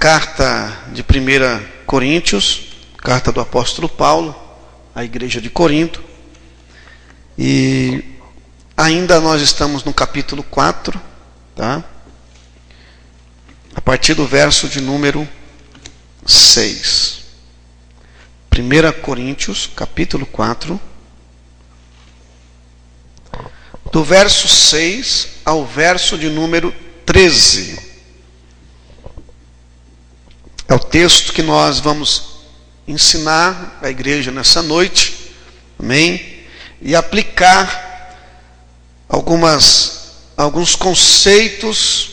carta de 1 Coríntios, carta do apóstolo Paulo à igreja de Corinto. E ainda nós estamos no capítulo 4, tá? A partir do verso de número 6. 1 Coríntios, capítulo 4, do verso 6 ao verso de número 13. É o texto que nós vamos ensinar à igreja nessa noite, amém? E aplicar alguns conceitos,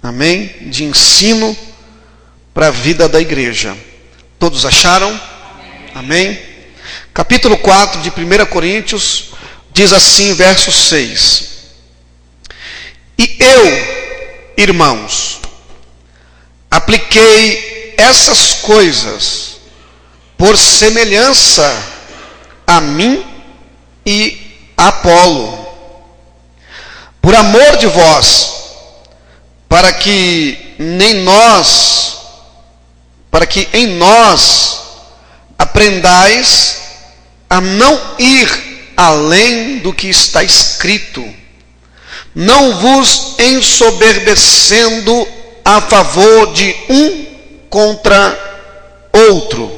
amém? De ensino para a vida da igreja. Todos acharam? Amém? Capítulo 4 de 1 Coríntios diz assim, verso 6: E eu, irmãos, apliquei essas coisas por semelhança a mim e a Apolo, por amor de vós, para que em nós aprendais a não ir além do que está escrito, não vos ensoberbecendo a favor de um contra outro,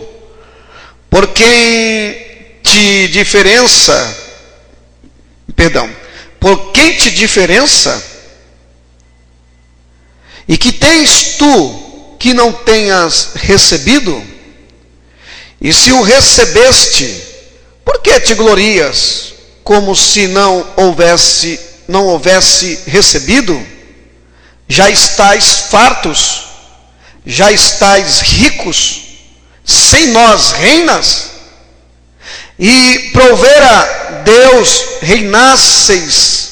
por quem te diferença, e que tens tu que não tenhas recebido? E se o recebeste, por que te glorias como se não houvesse recebido? Já estais fartos, já estais ricos, sem nós reinas? E provera Deus reinasseis,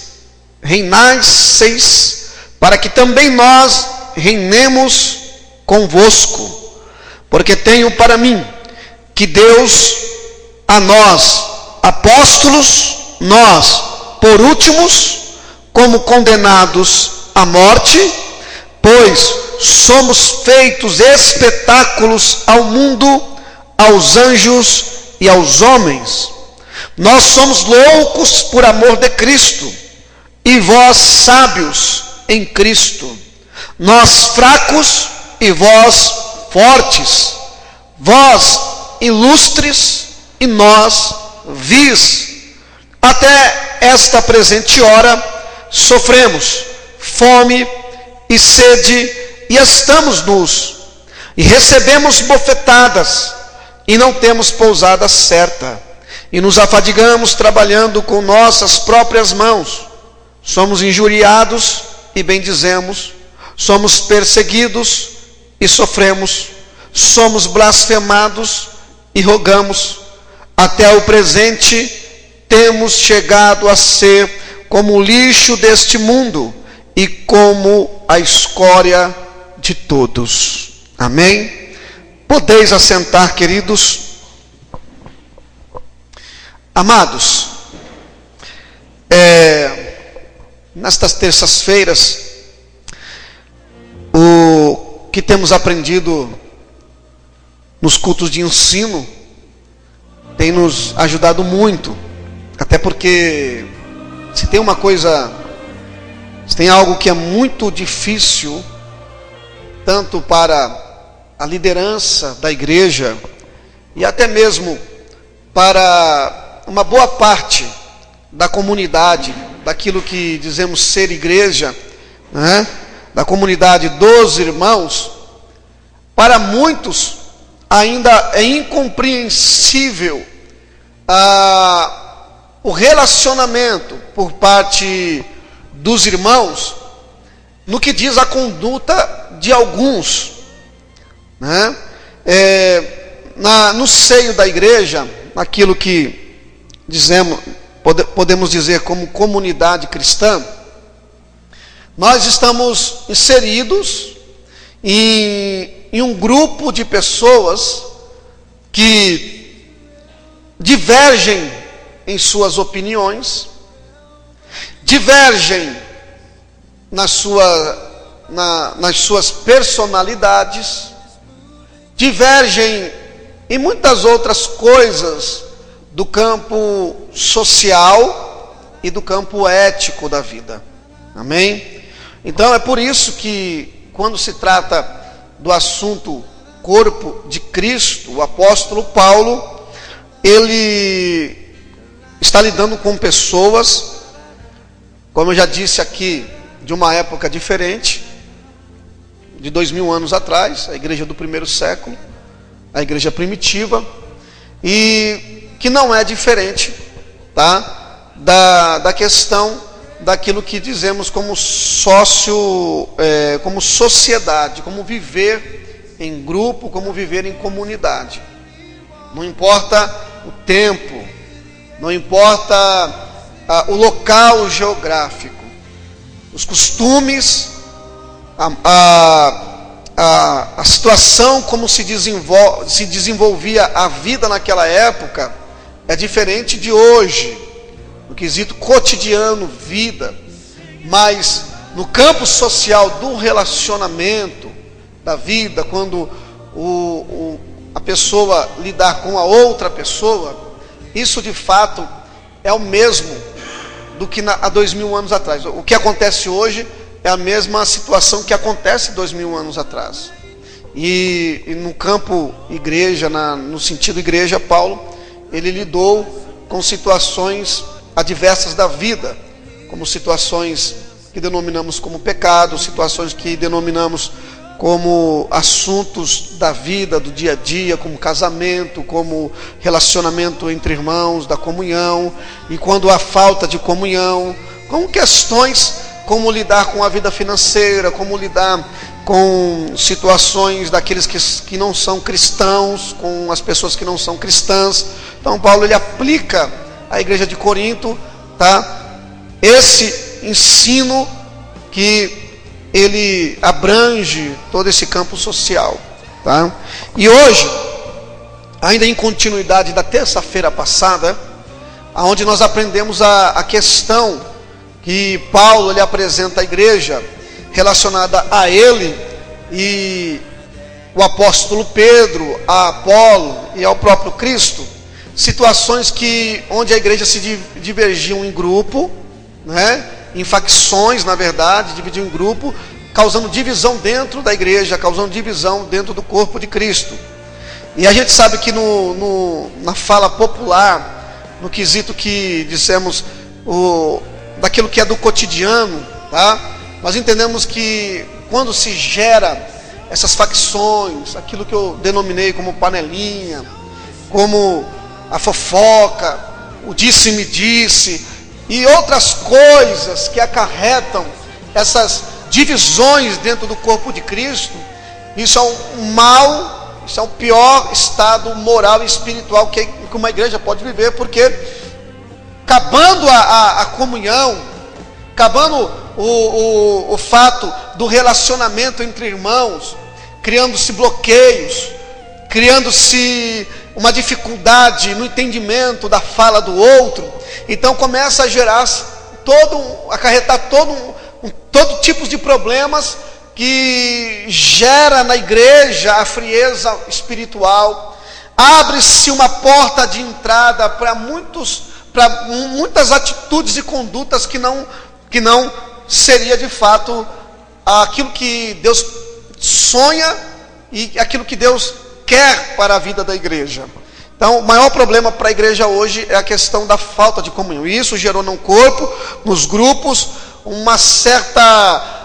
para que também nós reinemos convosco. Porque tenho para mim que Deus a nós, apóstolos, nós, por últimos, como condenados à morte, pois somos feitos espetáculos ao mundo, aos anjos e aos homens. Nós somos loucos por amor de Cristo, e vós sábios em Cristo. Nós fracos e vós fortes. Vós ilustres e nós vis. Até esta presente hora sofremos fome e sede, e estamos nus, e recebemos bofetadas, e não temos pousada certa, e nos afadigamos trabalhando com nossas próprias mãos. Somos injuriados e bendizemos, somos perseguidos e sofremos, somos blasfemados e rogamos. Até o presente temos chegado a ser como o lixo deste mundo e como a escória de todos. Amém? Podeis assentar, queridos. Amados, nestas terças-feiras, o que temos aprendido nos cultos de ensino tem nos ajudado muito, até porque se tem algo que é muito difícil, tanto para a liderança da igreja e até mesmo para uma boa parte da comunidade, daquilo que dizemos ser igreja, né? Da comunidade dos irmãos, para muitos ainda é incompreensível o relacionamento por parte dos irmãos no que diz a conduta de alguns, né? No seio da igreja, naquilo que podemos dizer como comunidade cristã, nós estamos inseridos em um grupo de pessoas que divergem em suas opiniões, divergem nas suas personalidades, divergem em muitas outras coisas do campo social e do campo ético da vida. Amém? Então é por isso que quando se trata do assunto corpo de Cristo, o apóstolo Paulo, ele está lidando com pessoas, como eu já disse aqui, de uma época diferente, de 2000 anos atrás, a igreja do primeiro século, a igreja primitiva, e que não é diferente, tá, da questão daquilo que dizemos como como sociedade, como viver em grupo, como viver em comunidade. Não importa o tempo, não importa o local geográfico, os costumes, a situação como se desenvolvia a vida naquela época é diferente de hoje, no quesito cotidiano, vida. Mas no campo social do relacionamento, da vida, quando a pessoa lidar com a outra pessoa, isso de fato é o mesmo do que há 2000 anos atrás. O que acontece hoje é a mesma situação que acontece 2000 anos atrás. E no campo igreja, no sentido igreja, Paulo, ele lidou com situações adversas da vida, como situações que denominamos como pecado, situações que denominamos como assuntos da vida, do dia a dia, como casamento, como relacionamento entre irmãos, da comunhão, e quando há falta de comunhão, com questões como lidar com a vida financeira, como lidar com situações daqueles que não são cristãos, com as pessoas que não são cristãs. Então Paulo, ele aplica à igreja de Corinto, tá, esse ensino que ele abrange todo esse campo social, tá? E hoje, ainda em continuidade da terça-feira passada, onde nós aprendemos a questão que Paulo ele apresenta à igreja relacionada a ele e o apóstolo Pedro, a Apolo e ao próprio Cristo, situações onde a igreja se divergiam em grupo, né? Em facções, na verdade, dividiam em grupo, causando divisão dentro da igreja, causando divisão dentro do corpo de Cristo. E a gente sabe que na fala popular, no quesito que dissemos, daquilo que é do cotidiano, tá? Nós entendemos que quando se gera essas facções, aquilo que eu denominei como panelinha, como a fofoca, o disse-me-disse, e outras coisas que acarretam essas divisões dentro do corpo de Cristo, isso é um mal, isso é o pior estado moral e espiritual que uma igreja pode viver, porque acabando a comunhão, acabando o fato do relacionamento entre irmãos, criando-se bloqueios, criando-se uma dificuldade no entendimento da fala do outro, então começa a gerar acarretar todo tipo de problemas que gera na igreja a frieza espiritual. Abre-se uma porta de entrada para muitas atitudes e condutas que não seria de fato aquilo que Deus sonha e aquilo que Deus quer para a vida da igreja. Então, o maior problema para a igreja hoje é a questão da falta de comunhão. E isso gerou no corpo, nos grupos, uma certa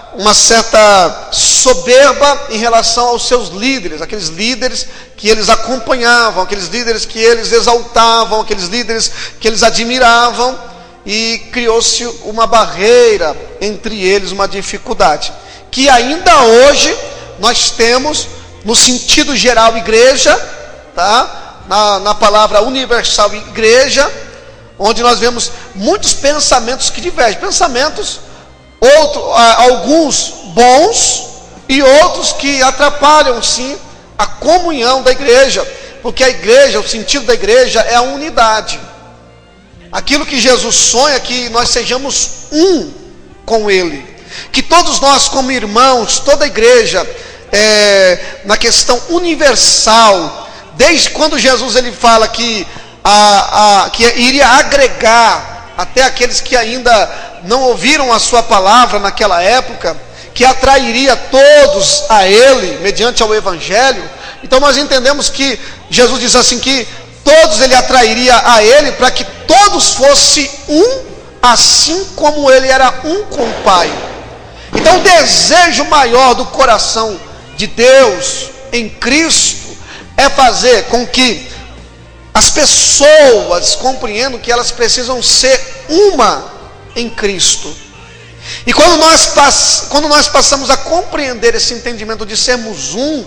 soberba em relação aos seus líderes, aqueles líderes que eles acompanhavam, aqueles líderes que eles exaltavam, aqueles líderes que eles admiravam, e criou-se uma barreira entre eles, uma dificuldade, que ainda hoje nós temos no sentido geral igreja, tá? Na palavra universal igreja, onde nós vemos muitos pensamentos que divergem, alguns bons e outros que atrapalham sim a comunhão da igreja, porque a igreja, o sentido da igreja é a unidade. Aquilo que Jesus sonha é que nós sejamos um com Ele, que todos nós como irmãos, toda a igreja, na questão universal. Desde quando Jesus ele fala que iria agregar até aqueles que ainda não ouviram a sua palavra naquela época, que atrairia todos a ele, mediante ao evangelho. Então nós entendemos que Jesus diz assim, que todos ele atrairia a ele, para que todos fossem um, assim como ele era um com o Pai. Então o desejo maior do coração de Deus em Cristo é fazer com que as pessoas compreendam que elas precisam ser uma em Cristo. E quando nós passamos a compreender esse entendimento de sermos um,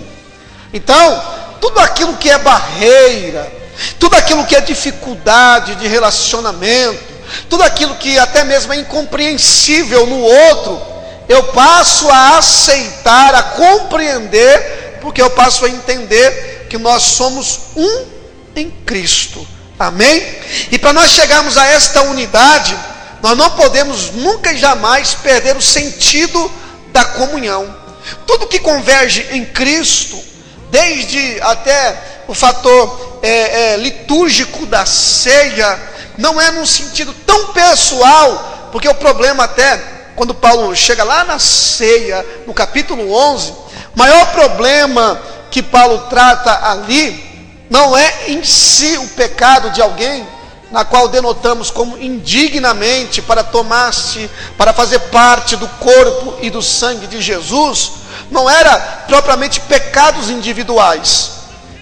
então tudo aquilo que é barreira, tudo aquilo que é dificuldade de relacionamento, tudo aquilo que até mesmo é incompreensível no outro, eu passo a aceitar, a compreender, porque eu passo a entender que nós somos um em Cristo. Amém? E para nós chegarmos a esta unidade, nós não podemos nunca e jamais perder o sentido da comunhão. Tudo que converge em Cristo, desde até o fator litúrgico da ceia, não é num sentido tão pessoal, porque o problema até, quando Paulo chega lá na ceia, no capítulo 11, o maior problema que Paulo trata ali, não é em si o pecado de alguém, na qual denotamos como indignamente para tomar-se, para fazer parte do corpo e do sangue de Jesus, não era propriamente pecados individuais,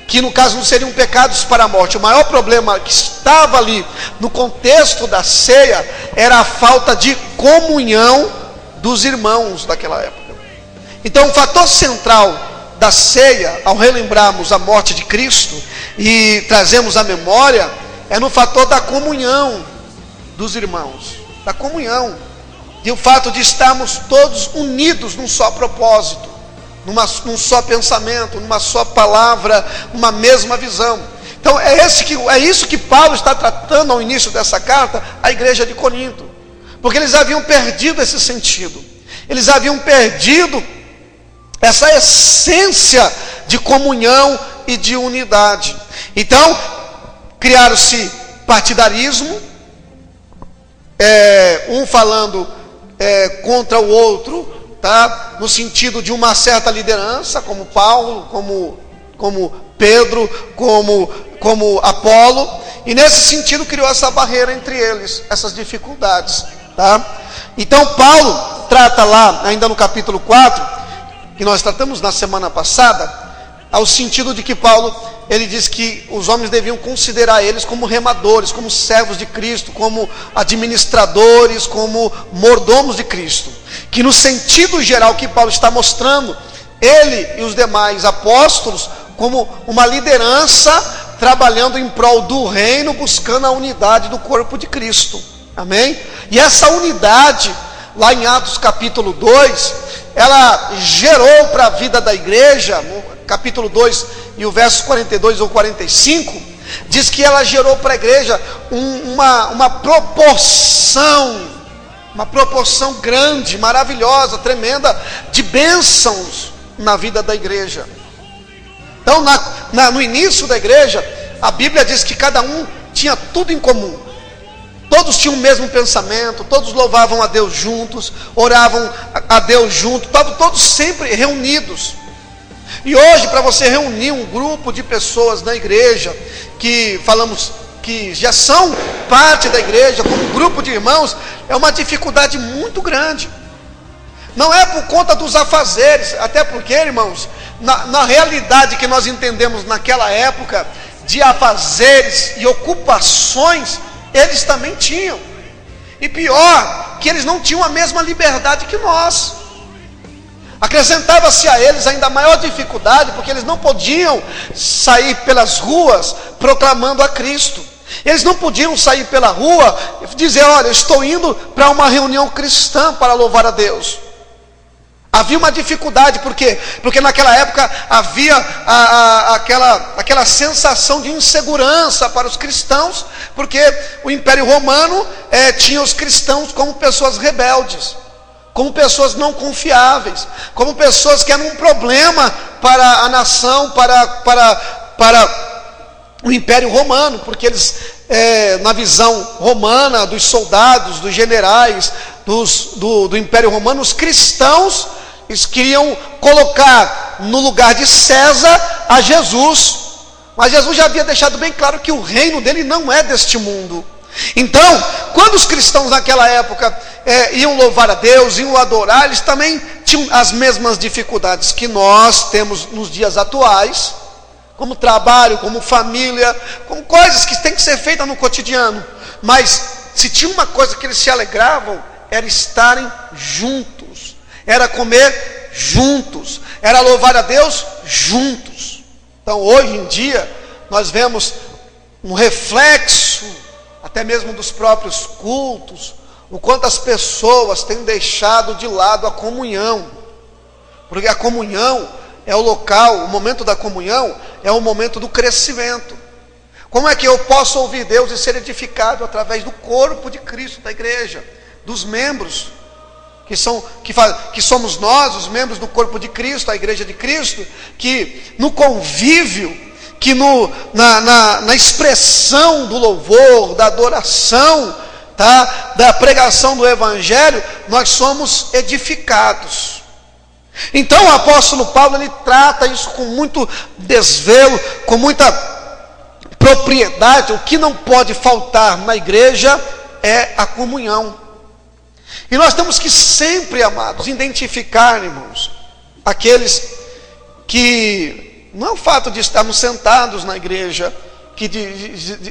que no caso não seriam pecados para a morte. O maior problema que estava ali no contexto da ceia era a falta de comunhão dos irmãos daquela época. Então o fator central da ceia, ao relembrarmos a morte de Cristo e trazemos a memória, é no fator da comunhão dos irmãos, da comunhão, e o fato de estarmos todos unidos num só propósito, num só pensamento, numa só palavra, numa mesma visão. Então é isso que Paulo está tratando ao início dessa carta à igreja de Corinto, porque eles haviam perdido esse sentido, eles haviam perdido essa essência de comunhão e de unidade. Então criaram-se partidarismo, um falando contra o outro, tá? No sentido de uma certa liderança, como Paulo, como Pedro, como Apolo, e nesse sentido criou essa barreira entre eles, essas dificuldades, tá? Então Paulo trata lá, ainda no capítulo 4, que nós tratamos na semana passada, ao sentido de que Paulo, ele diz que os homens deviam considerar eles como remadores, como servos de Cristo, como administradores, como mordomos de Cristo, que no sentido geral que Paulo está mostrando, ele e os demais apóstolos como uma liderança trabalhando em prol do reino, buscando a unidade do corpo de Cristo. Amém? E essa unidade, lá em Atos capítulo 2, ela gerou para a vida da igreja, no capítulo 2 e o verso 42 ou 45, diz que ela gerou para a igreja uma proporção grande, maravilhosa, tremenda, de bênçãos na vida da igreja. Então no início da igreja, a Bíblia diz que cada um tinha tudo em comum. Todos tinham o mesmo pensamento, todos louvavam a Deus juntos, oravam a Deus juntos, estavam todos sempre reunidos. E hoje, para você reunir um grupo de pessoas na igreja, que falamos que já são parte da igreja, como um grupo de irmãos, é uma dificuldade muito grande. Não é por conta dos afazeres, até porque, irmãos, na realidade que nós entendemos naquela época, de afazeres e ocupações, eles também tinham. E pior, que eles não tinham a mesma liberdade que nós. Acrescentava-se a eles ainda maior dificuldade, porque eles não podiam sair pelas ruas proclamando a Cristo. Eles não podiam sair pela rua e dizer: olha, eu estou indo para uma reunião cristã para louvar a Deus. Havia uma dificuldade, por quê? Porque naquela época havia aquela sensação de insegurança para os cristãos, porque o Império Romano tinha os cristãos como pessoas rebeldes, como pessoas não confiáveis, como pessoas que eram um problema para a nação, para o Império Romano, porque eles, na visão romana, dos soldados, dos generais, do Império Romano, os cristãos, eles queriam colocar no lugar de César a Jesus, mas Jesus já havia deixado bem claro que o reino dele não é deste mundo. Então, quando os cristãos naquela época iam louvar a Deus, iam adorar, eles também tinham as mesmas dificuldades que nós temos nos dias atuais, como trabalho, como família, como coisas que têm que ser feitas no cotidiano. Mas se tinha uma coisa que eles se alegravam, era estarem juntos, era comer juntos, era louvar a Deus juntos. Então hoje em dia nós vemos um reflexo até mesmo dos próprios cultos, o quanto as pessoas têm deixado de lado a comunhão, porque a comunhão é o local, o momento da comunhão é o momento do crescimento. Como é que eu posso ouvir Deus e ser edificado? Através do corpo de Cristo, da igreja, dos membros, que somos nós, os membros do corpo de Cristo, a igreja de Cristo, que no convívio, que na expressão do louvor, da adoração, tá? Da pregação do Evangelho, nós somos edificados. Então o apóstolo Paulo, ele trata isso com muito desvelo, com muita propriedade. O que não pode faltar na igreja é a comunhão. E nós temos que sempre, amados, identificar, irmãos, aqueles que, não é o fato de estarmos sentados na igreja, que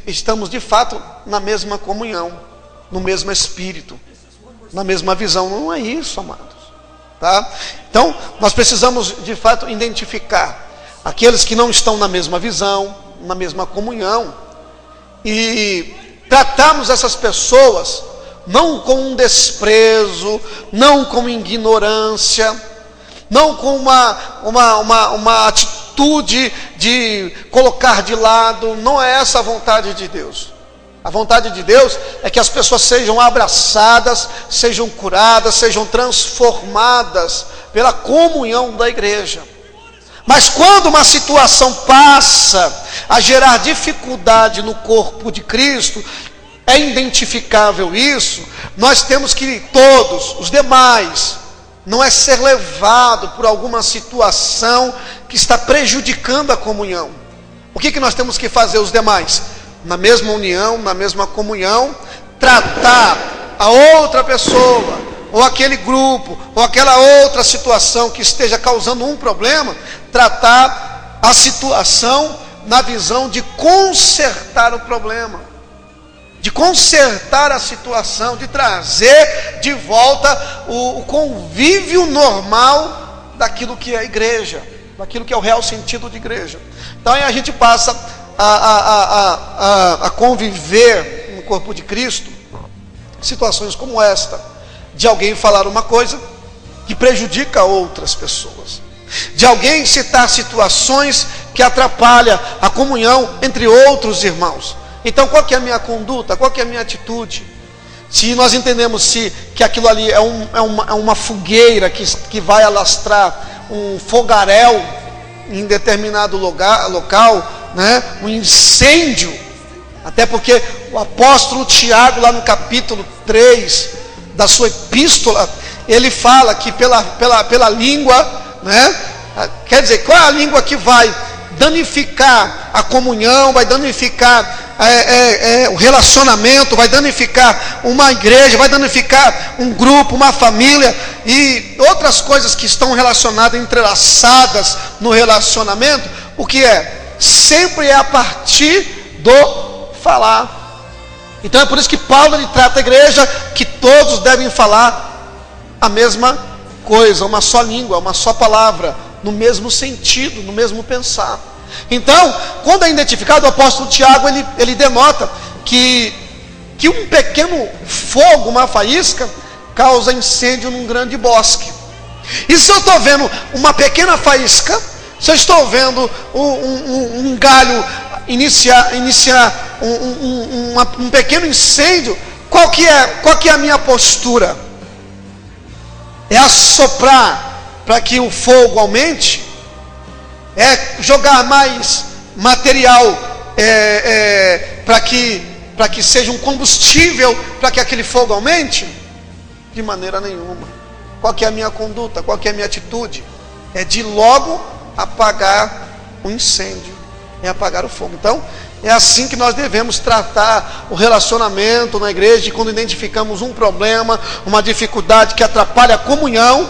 estamos de fato na mesma comunhão, no mesmo espírito, na mesma visão. Não é isso, amados, tá? Então nós precisamos de fato identificar aqueles que não estão na mesma visão, na mesma comunhão, e tratarmos essas pessoas não com um desprezo, não com ignorância, não com uma atitude de colocar de lado. Não é essa a vontade de Deus. A vontade de Deus é que as pessoas sejam abraçadas, sejam curadas, sejam transformadas pela comunhão da igreja. Mas quando uma situação passa a gerar dificuldade no corpo de Cristo, é identificável isso, nós temos que todos, os demais, não é ser levado por alguma situação que está prejudicando a comunhão. O que nós temos que fazer, os demais? Na mesma união, na mesma comunhão, tratar a outra pessoa, ou aquele grupo, ou aquela outra situação que esteja causando um problema, tratar a situação na visão de consertar o problema, de consertar a situação, de trazer de volta o convívio normal daquilo que é a igreja, daquilo que é o real sentido de igreja. Então aí a gente passa a conviver no corpo de Cristo situações como esta, de alguém falar uma coisa que prejudica outras pessoas, de alguém citar situações que atrapalham a comunhão entre outros irmãos. Então qual que é a minha conduta? Qual que é a minha atitude? Se nós entendemos que aquilo ali é uma fogueira que vai alastrar um fogaréu em determinado local, né? Um incêndio, até porque o apóstolo Tiago, lá no capítulo 3 da sua epístola, ele fala que pela língua, né? Quer dizer, qual é a língua que vai danificar a comunhão, vai danificar o relacionamento, vai danificar uma igreja, vai danificar um grupo, uma família e outras coisas que estão relacionadas, entrelaçadas no relacionamento. O que é? Sempre é a partir do falar. Então é por isso que Paulo, ele trata a igreja que todos devem falar a mesma coisa, uma só língua, uma só palavra, no mesmo sentido, no mesmo pensar. Então, quando é identificado, o apóstolo Tiago, ele denota que um pequeno fogo, uma faísca, causa incêndio num grande bosque. E se eu estou vendo uma pequena faísca, se eu estou vendo um galho iniciar um pequeno incêndio, qual que é a minha postura? é assoprar para que o fogo aumente, é jogar mais material para que seja um combustível para que aquele fogo aumente? De maneira nenhuma. Qual que é a minha conduta? Qual que é a minha atitude? É de logo apagar o incêndio, é apagar o fogo. Então, é assim que nós devemos tratar o relacionamento na igreja. E quando identificamos um problema, uma dificuldade que atrapalha a comunhão,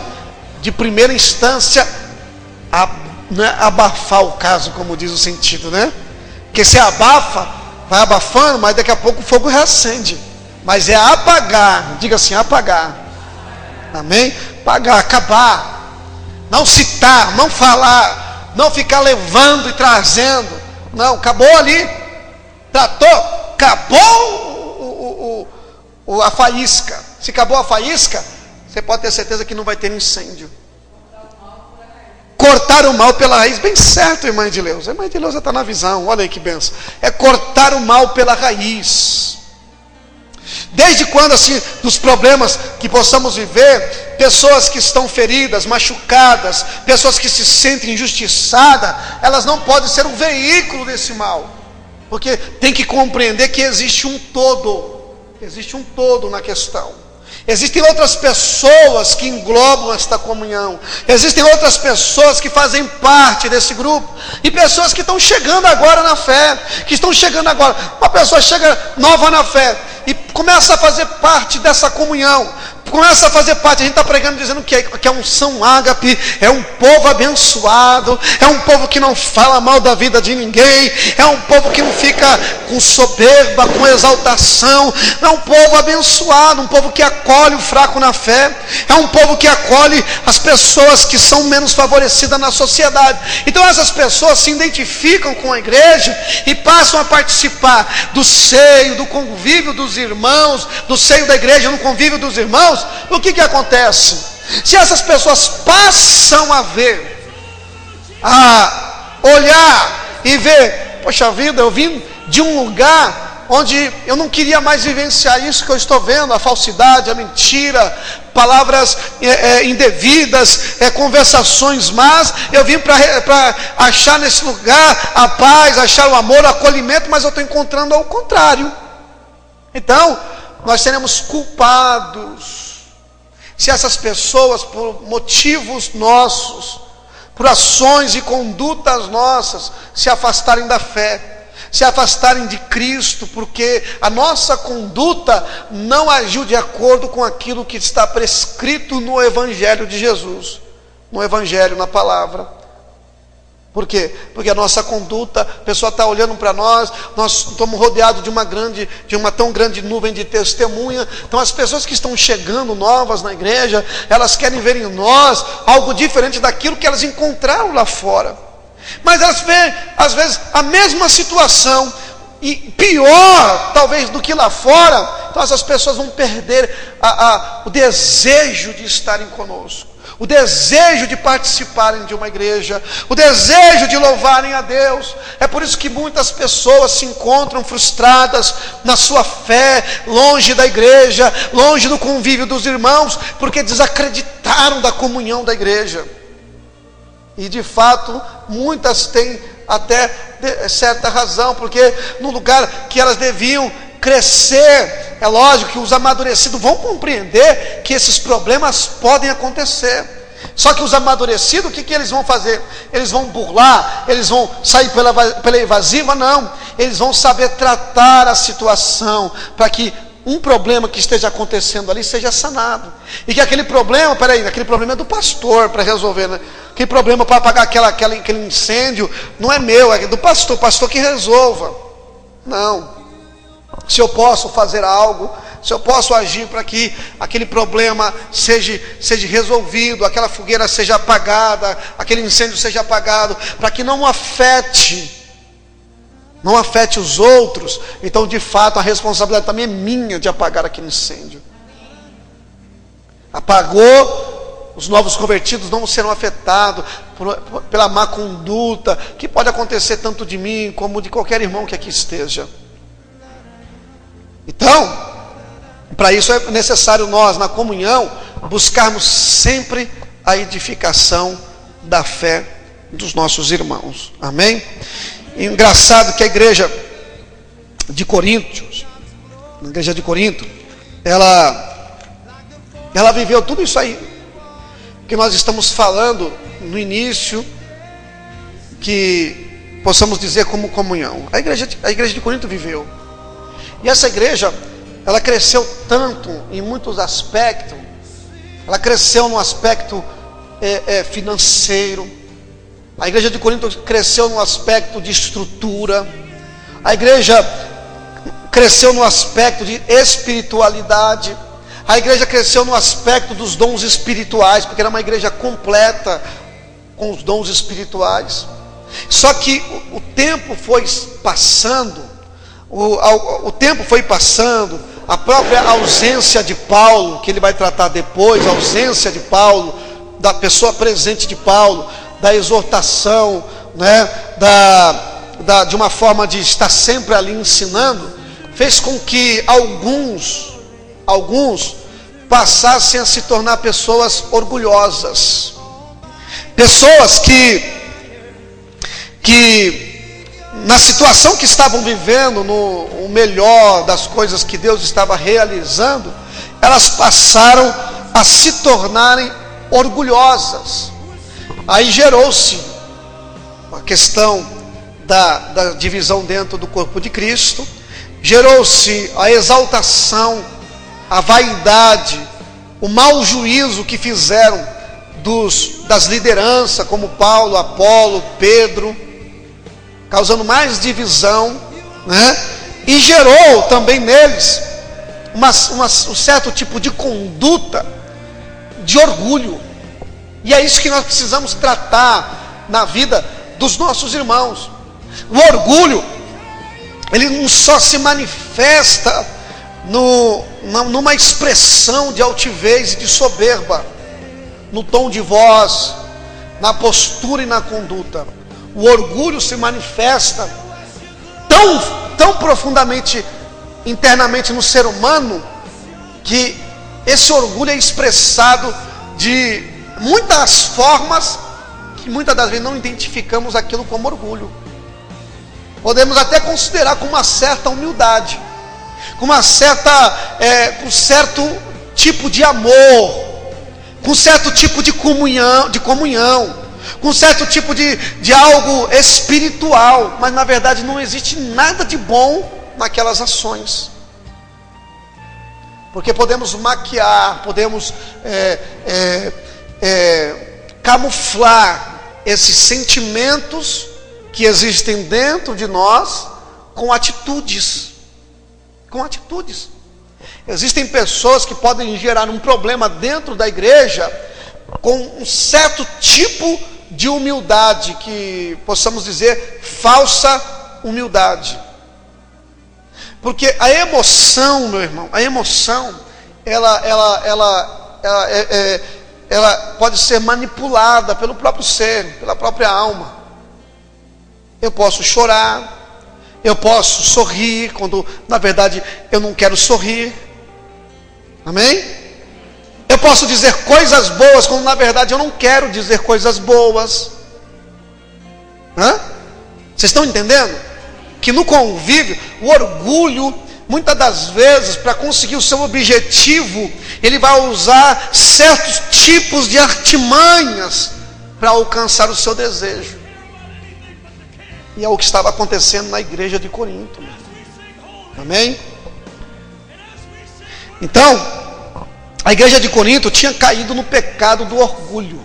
de primeira instância, abafar o caso, como diz o sentido, né? Porque se abafa, vai abafando, mas daqui a pouco o fogo reacende. Mas é apagar, diga assim, apagar. Amém? Apagar, acabar. Não citar, não falar, não ficar levando e trazendo. Não, acabou ali. Tratou, acabou a faísca. Se acabou a faísca, você pode ter certeza que não vai ter incêndio. Cortar o mal pela raiz, bem certo, irmã de Deus. A irmã de Deus já está na visão, olha aí que benção. É cortar o mal pela raiz. Desde quando, assim, dos problemas que possamos viver, pessoas que estão feridas, machucadas, pessoas que se sentem injustiçadas, elas não podem ser um veículo desse mal, porque tem que compreender que existe um todo na questão. Existem outras pessoas que englobam esta comunhão, existem outras pessoas que fazem parte desse grupo, e pessoas que estão chegando agora na fé, uma pessoa chega nova na fé, e começa a fazer parte dessa comunhão, começa a fazer parte. A gente está pregando dizendo que a unção ágape é um povo abençoado, é um povo que não fala mal da vida de ninguém, é um povo que não fica com soberba, com exaltação, é um povo abençoado, um povo que acolhe o fraco na fé, é um povo que acolhe as pessoas que são menos favorecidas na sociedade. Então essas pessoas se identificam com a igreja e passam a participar do seio, do convívio dos irmãos, do seio da igreja, no convívio dos irmãos. O que acontece? Se essas pessoas passam a ver, a olhar e ver, poxa vida, eu vim de um lugar onde eu não queria mais vivenciar isso que eu estou vendo, a falsidade, a mentira, palavras indevidas, conversações más, eu vim para achar nesse lugar a paz, achar o amor, o acolhimento, mas eu estou encontrando ao contrário. Então, nós seremos culpados se essas pessoas, por motivos nossos, por ações e condutas nossas, se afastarem da fé, se afastarem de Cristo, porque a nossa conduta não agiu de acordo com aquilo que está prescrito no Evangelho de Jesus, no Evangelho, na palavra. Por quê? Porque a nossa conduta, a pessoa está olhando para nós estamos rodeados de uma tão grande nuvem de testemunha. Então as pessoas que estão chegando novas na igreja, elas querem ver em nós algo diferente daquilo que elas encontraram lá fora. Mas elas veem, às vezes, a mesma situação, e pior, talvez, do que lá fora. Então essas pessoas vão perder o desejo de estarem conosco, o desejo de participarem de uma igreja, o desejo de louvarem a Deus. É por isso que muitas pessoas se encontram frustradas na sua fé, longe da igreja, longe do convívio dos irmãos, porque desacreditaram da comunhão da igreja. E de fato, muitas têm até certa razão, porque no lugar que elas deviam crescer, é lógico que os amadurecidos vão compreender que esses problemas podem acontecer. Só que os amadurecidos, o que eles vão fazer? Eles vão burlar, eles vão sair pela evasiva? Não, eles vão saber tratar a situação, para que um problema que esteja acontecendo ali seja sanado, e que aquele problema, aquele problema é do pastor para resolver, né? Aquele problema para apagar aquele incêndio não é meu, é do pastor, o pastor que resolva. Não. Se eu posso fazer algo, se eu posso agir para que aquele problema seja resolvido, aquela fogueira seja apagada, aquele incêndio seja apagado, para que não afete os outros, então de fato a responsabilidade também é minha de apagar aquele incêndio. Apagou, os novos convertidos não serão afetados pela má conduta, que pode acontecer tanto de mim como de qualquer irmão que aqui esteja. Então, para isso é necessário nós, na comunhão, buscarmos sempre a edificação da fé dos nossos irmãos. Amém? E engraçado que a igreja de Corinto, ela viveu tudo isso aí que nós estamos falando no início, que possamos dizer como comunhão. A igreja de Corinto viveu. E essa igreja, ela cresceu tanto em muitos aspectos. Ela cresceu no aspecto financeiro. A igreja de Corinto cresceu no aspecto de estrutura. A igreja cresceu no aspecto de espiritualidade. A igreja cresceu no aspecto dos dons espirituais, porque era uma igreja completa com os dons espirituais. Só que o tempo foi passando, a própria ausência de Paulo, que ele vai tratar depois, a ausência de Paulo, da pessoa presente de Paulo, da exortação, né, de uma forma de estar sempre ali ensinando, fez com que alguns passassem a se tornar pessoas orgulhosas, pessoas que na situação que estavam vivendo, no melhor das coisas que Deus estava realizando, elas passaram a se tornarem orgulhosas. Aí gerou-se a questão da divisão dentro do corpo de Cristo, gerou-se a exaltação, a vaidade, o mau juízo que fizeram das lideranças, como Paulo, Apolo, Pedro, causando mais divisão, né? E gerou também neles um certo tipo de conduta de orgulho. E é isso que nós precisamos tratar na vida dos nossos irmãos. O orgulho, ele não só se manifesta numa expressão de altivez e de soberba, no tom de voz, na postura e na conduta. O orgulho se manifesta tão profundamente internamente no ser humano, que esse orgulho é expressado de muitas formas, que muitas das vezes não identificamos aquilo como orgulho. Podemos até considerar com uma certa humildade, com um certo tipo de amor, com certo tipo de comunhão, com certo tipo de algo espiritual, mas na verdade não existe nada de bom naquelas ações, porque podemos maquiar, podemos camuflar esses sentimentos que existem dentro de nós com atitudes. Existem pessoas que podem gerar um problema dentro da igreja com um certo tipo de humildade, que possamos dizer falsa humildade. Porque a emoção, meu irmão, ela pode ser manipulada pelo próprio ser, pela própria alma. Eu posso chorar, eu posso sorrir, quando na verdade eu não quero sorrir. Amém? Eu posso dizer coisas boas, quando na verdade eu não quero dizer coisas boas. Vocês estão entendendo? Que no convívio, o orgulho, muitas das vezes, para conseguir o seu objetivo, ele vai usar certos tipos de artimanhas para alcançar o seu desejo. E é o que estava acontecendo na igreja de Corinto. Amém? Então, a igreja de Corinto tinha caído no pecado do orgulho,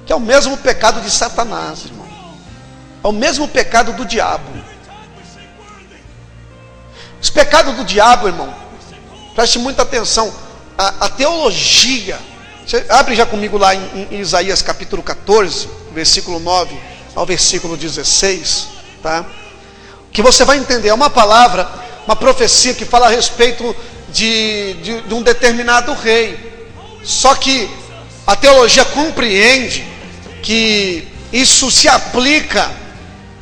que é o mesmo pecado de Satanás, irmão. É o mesmo pecado do diabo. Os pecados do diabo, irmão, preste muita atenção. A teologia, você abre já comigo lá em Isaías capítulo 14, versículo 9 ao versículo 16, tá? Que você vai entender, é uma palavra, uma profecia que fala a respeito de um determinado rei. Só que a teologia compreende que isso se aplica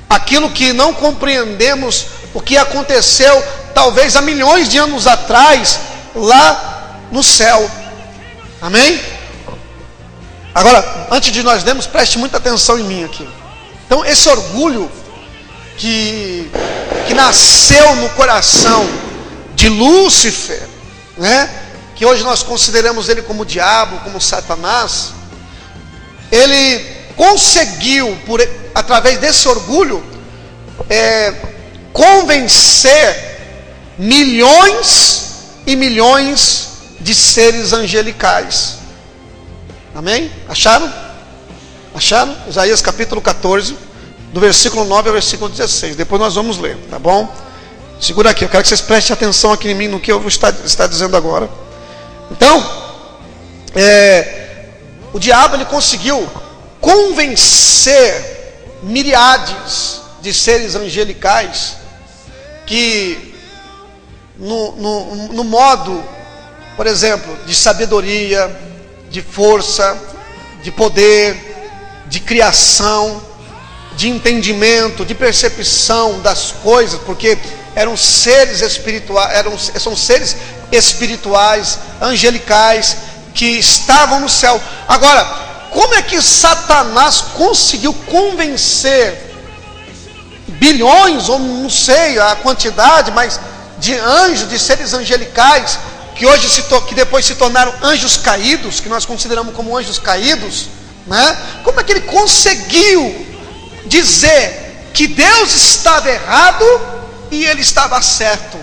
àquilo que não compreendemos, o que aconteceu talvez há milhões de anos atrás lá no céu. Amém? Agora, antes de nós lermos, preste muita atenção em mim aqui. Então, esse orgulho que nasceu no coração de Lúcifer, né? Que hoje nós consideramos ele como diabo, como Satanás, ele conseguiu, através desse orgulho, convencer milhões e milhões de seres angelicais. Amém? Acharam? Acharam? Isaías capítulo 14, do versículo 9 ao versículo 16. Depois nós vamos ler, tá bom? Segura aqui, eu quero que vocês prestem atenção aqui em mim, no que eu vou estar dizendo agora. Então, o diabo, ele conseguiu convencer miríades de seres angelicais que no modo, por exemplo, de sabedoria, de força, de poder, de criação, de entendimento, de percepção das coisas, porque eram seres espirituais, são seres espirituais, angelicais, que estavam no céu. Agora, como é que Satanás conseguiu convencer bilhões, ou não sei a quantidade, mas de anjos, de seres angelicais, que depois se tornaram anjos caídos, que nós consideramos como anjos caídos, né? Como é que ele conseguiu dizer que Deus estava errado e ele estava certo?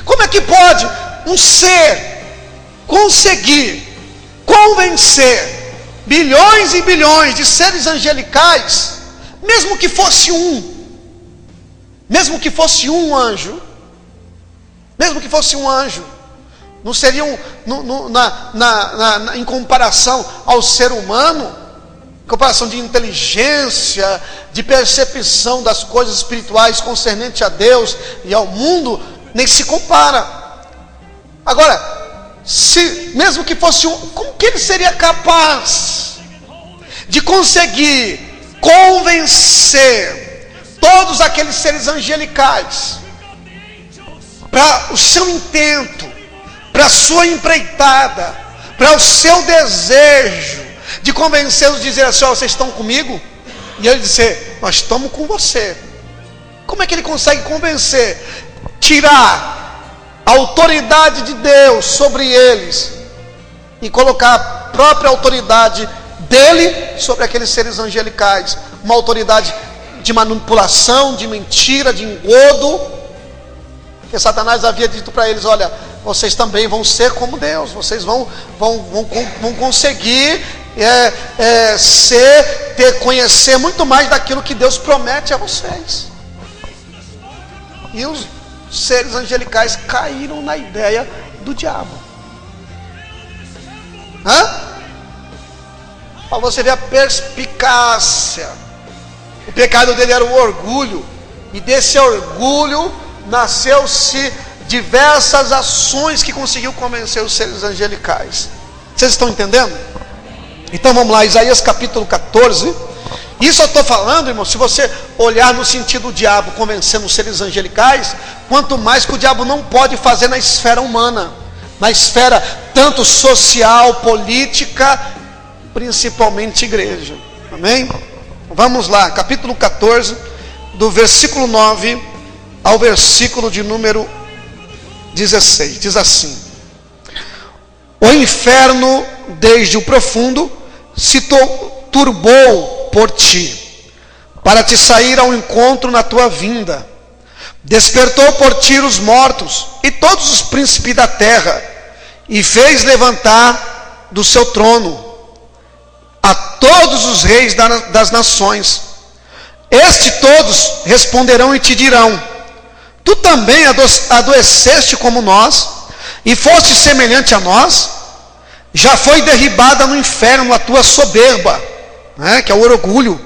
Como é que pode um ser conseguir convencer bilhões e bilhões de seres angelicais, mesmo que fosse um anjo, não seria em comparação ao ser humano, em comparação de inteligência, de percepção das coisas espirituais concernente a Deus e ao mundo, nem se compara. Agora, mesmo que fosse como que ele seria capaz de conseguir convencer todos aqueles seres angelicais para o seu intento, para a sua empreitada, para o seu desejo de convencê-los, dizer assim: ó, vocês estão comigo? E ele dizer: nós estamos com você. Como é que ele consegue convencer? Tirar a autoridade de Deus sobre eles e colocar a própria autoridade dele sobre aqueles seres angelicais, uma autoridade de manipulação, de mentira, de engodo, que Satanás havia dito para eles: olha, vocês também vão ser como Deus, vocês vão conseguir conhecer muito mais daquilo que Deus promete a vocês. E os seres angelicais caíram na ideia do diabo. Para você ver a perspicácia. O pecado dele era o orgulho, e desse orgulho nasceu-se diversas ações que conseguiu convencer os seres angelicais. Vocês estão entendendo? Então vamos lá, Isaías capítulo 14. Isso eu estou falando, irmão, se você olhar no sentido do diabo convencendo os seres angelicais, quanto mais que o diabo não pode fazer na esfera humana, na esfera tanto social, política, principalmente igreja. Amém? Vamos lá, capítulo 14, do versículo 9 ao versículo de número 16, diz assim: o inferno desde o profundo se turbou por ti, para te sair ao encontro na tua vinda. Despertou por ti os mortos e todos os príncipes da terra, e fez levantar do seu trono a todos os reis das nações. Estes todos responderão e te dirão: tu também adoeceste como nós, e foste semelhante a nós? Já foi derribada no inferno a tua soberba, né, que é o orgulho,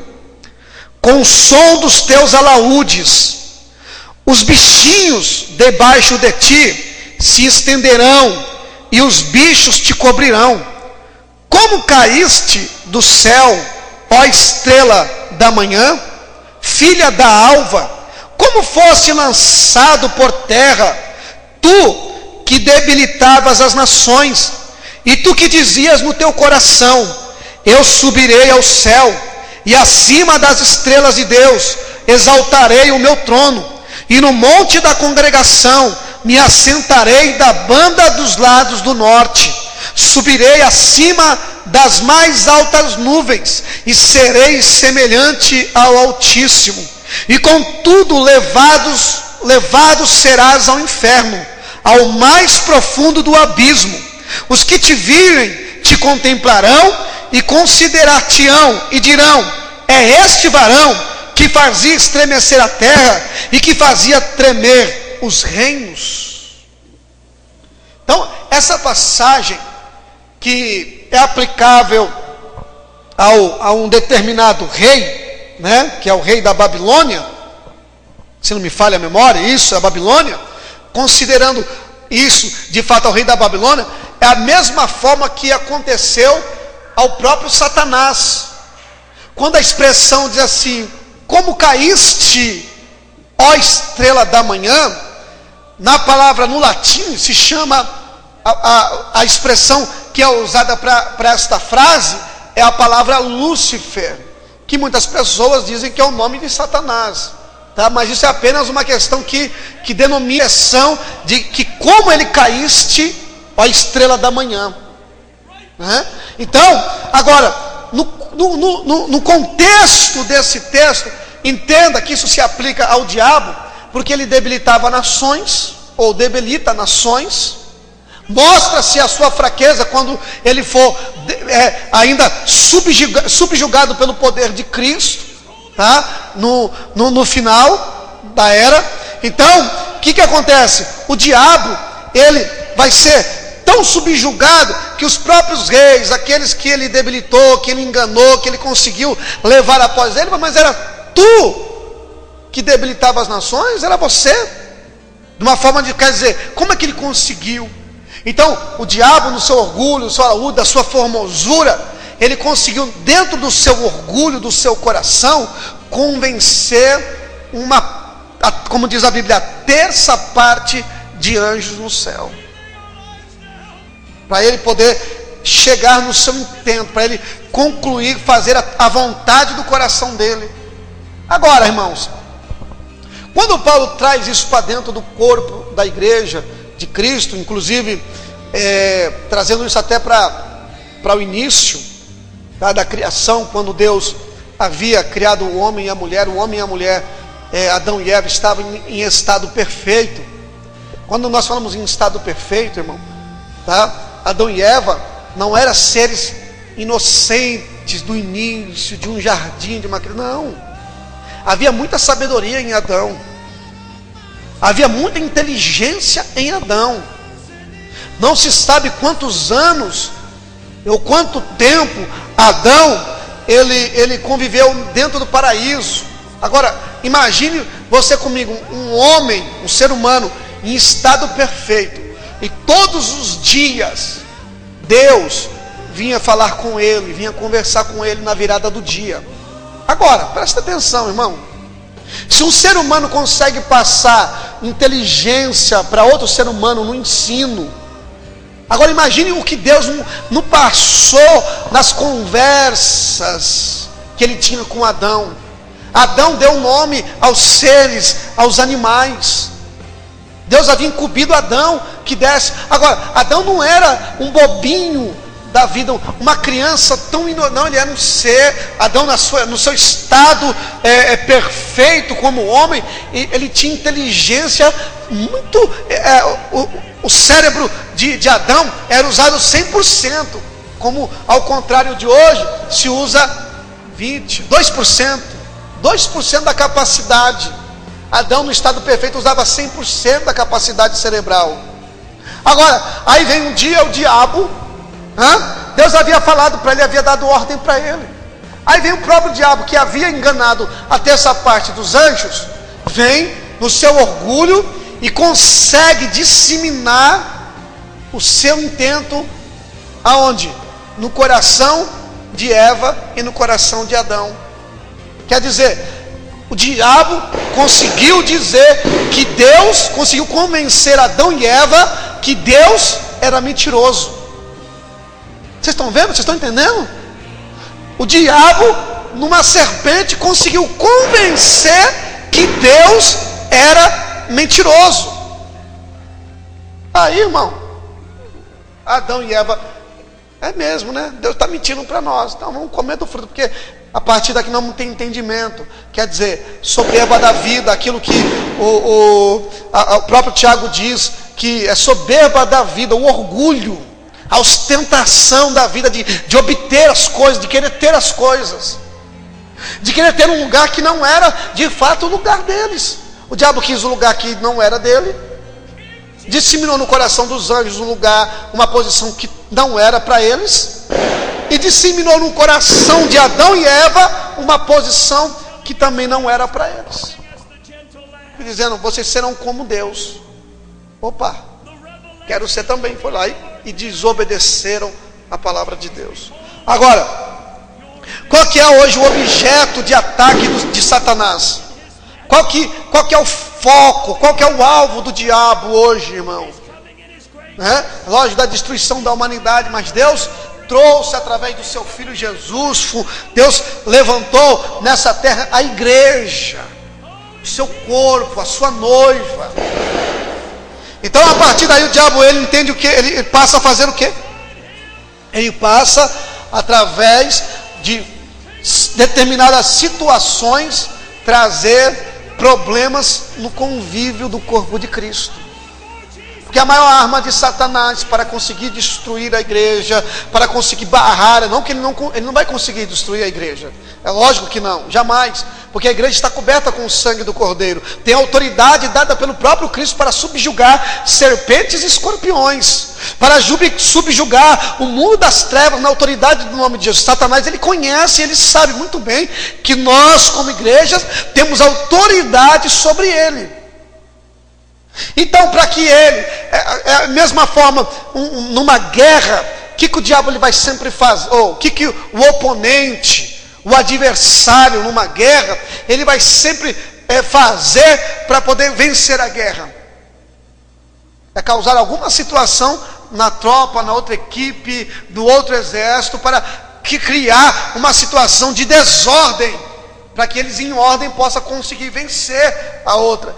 com o som dos teus alaúdes. Os bichinhos debaixo de ti se estenderão, e os bichos te cobrirão. Como caíste do céu, ó estrela da manhã, filha da alva, como foste lançado por terra, tu que debilitavas as nações E tu que dizias no teu coração: eu subirei ao céu, e acima das estrelas de Deus exaltarei o meu trono, e no monte da congregação me assentarei da banda dos lados do norte. Subirei acima das mais altas nuvens, e serei semelhante ao Altíssimo. E contudo levado serás ao inferno, ao mais profundo do abismo. Os que te virem te contemplarão e considerar-te-ão e dirão: é este varão que fazia estremecer a terra e que fazia tremer os reinos. Então, essa passagem, que é aplicável a um determinado rei, né, que é o rei da Babilônia, se não me falha a memória, isso é a Babilônia, considerando isso de fato ao rei da Babilônia, é a mesma forma que aconteceu ao próprio Satanás, quando a expressão diz assim: como caíste, ó estrela da manhã, na palavra no latim se chama, a expressão que é usada para esta frase é a palavra Lúcifer, que muitas pessoas dizem que é o nome de Satanás, tá? Mas isso é apenas uma questão que denomina a expressão de que como ele caíste, ó estrela da manhã, né? Então, agora, no contexto desse texto, entenda que isso se aplica ao diabo, porque ele debilitava nações, ou debilita nações. Mostra-se a sua fraqueza quando ele for ainda subjugado pelo poder de Cristo, tá? No final da era. Então, o que acontece? O diabo, ele vai ser tão subjugado que os próprios reis, aqueles que ele debilitou, que ele enganou, que ele conseguiu levar após ele, mas era tu que debilitava as nações, era você, de uma forma de, quer dizer, como é que ele conseguiu? Então, o diabo, no seu orgulho, no seu alaúde, da sua formosura, ele conseguiu, dentro do seu orgulho, do seu coração, convencer como diz a Bíblia, a terça parte de anjos no céu, para ele poder chegar no seu intento, para ele concluir, fazer a vontade do coração dele. Agora, irmãos, quando Paulo traz isso para dentro do corpo da igreja de Cristo, inclusive trazendo isso até para o início, tá, da criação, quando Deus havia criado o homem e a mulher, Adão e Eva estavam em estado perfeito. Quando nós falamos em estado perfeito, irmão, tá, Adão e Eva não eram seres inocentes do início de um jardim, de uma criança, não. Havia muita sabedoria em Adão, havia muita inteligência em Adão. Não se sabe quantos anos ou quanto tempo Adão ele conviveu dentro do paraíso. Agora, imagine você comigo, um homem, um ser humano em estado perfeito, e todos os dias Deus vinha falar com ele, vinha conversar com ele na virada do dia. Agora, presta atenção, irmão. Se um ser humano consegue passar inteligência para outro ser humano no ensino, agora imagine o que Deus não passou nas conversas que ele tinha com Adão. Adão deu nome aos seres, aos animais. Deus havia incumbido Adão que desse. Agora, Adão não era um bobinho da vida, uma criança tão inocente, não, ele era um ser. Adão no seu estado perfeito como homem, ele tinha inteligência muito, o cérebro de Adão era usado 100%, como ao contrário de hoje, se usa 2% da capacidade. Adão no estado perfeito usava 100% da capacidade cerebral. Agora, aí vem um dia o diabo, Deus havia falado para ele, havia dado ordem para ele. Aí vem o próprio diabo, que havia enganado até essa parte dos anjos, vem no seu orgulho e consegue disseminar o seu intento aonde? No coração de Eva e no coração de Adão. Quer dizer, o diabo conseguiu dizer que conseguiu convencer Adão e Eva que Deus era mentiroso. Vocês estão vendo? Vocês estão entendendo? O diabo, numa serpente, conseguiu convencer que Deus era mentiroso. Aí, irmão, Adão e Eva, é mesmo, né? Deus está mentindo para nós. Então vamos comer do fruto, porque a partir daqui não tem entendimento. Quer dizer, soberba da vida, aquilo que o próprio Tiago diz, que é soberba da vida, o orgulho, a ostentação da vida, de obter as coisas, de querer ter as coisas, de querer ter um lugar que não era de fato o lugar deles. O diabo quis um lugar que não era dele, disseminou no coração dos anjos um lugar, uma posição que não era para eles, e disseminou no coração de Adão e Eva uma posição que também não era para eles, dizendo: vocês serão como Deus. Opa, quero ser também. Foi lá e desobedeceram a palavra de Deus. Agora, qual que é hoje o objeto de ataque de Satanás? Qual que é o foco? Qual que é o alvo do diabo hoje, irmão? Lógico, da destruição da humanidade, mas Deus trouxe através do seu Filho Jesus, Deus levantou nessa terra a igreja, o seu corpo, a sua noiva. Então a partir daí o diabo, ele entende o que? Ele passa a fazer o que? Ele passa, através de determinadas situações, trazer problemas no convívio do corpo de Cristo. Porque a maior arma de Satanás para conseguir destruir a igreja, para conseguir barrar, não que ele não vai conseguir destruir a igreja, é lógico que não, jamais, porque a igreja está coberta com o sangue do Cordeiro, tem autoridade dada pelo próprio Cristo para subjugar serpentes e escorpiões, para subjugar o mundo das trevas na autoridade do nome de Jesus. Satanás, ele conhece, ele sabe muito bem que nós como igrejas temos autoridade sobre ele. Então, para que ele, é a mesma forma, numa guerra, o que o diabo ele vai sempre fazer? Ou o que o oponente, o adversário numa guerra, ele vai sempre fazer para poder vencer a guerra? É causar alguma situação na tropa, na outra equipe, do outro exército, para criar uma situação de desordem, para que eles em ordem possam conseguir vencer a outra.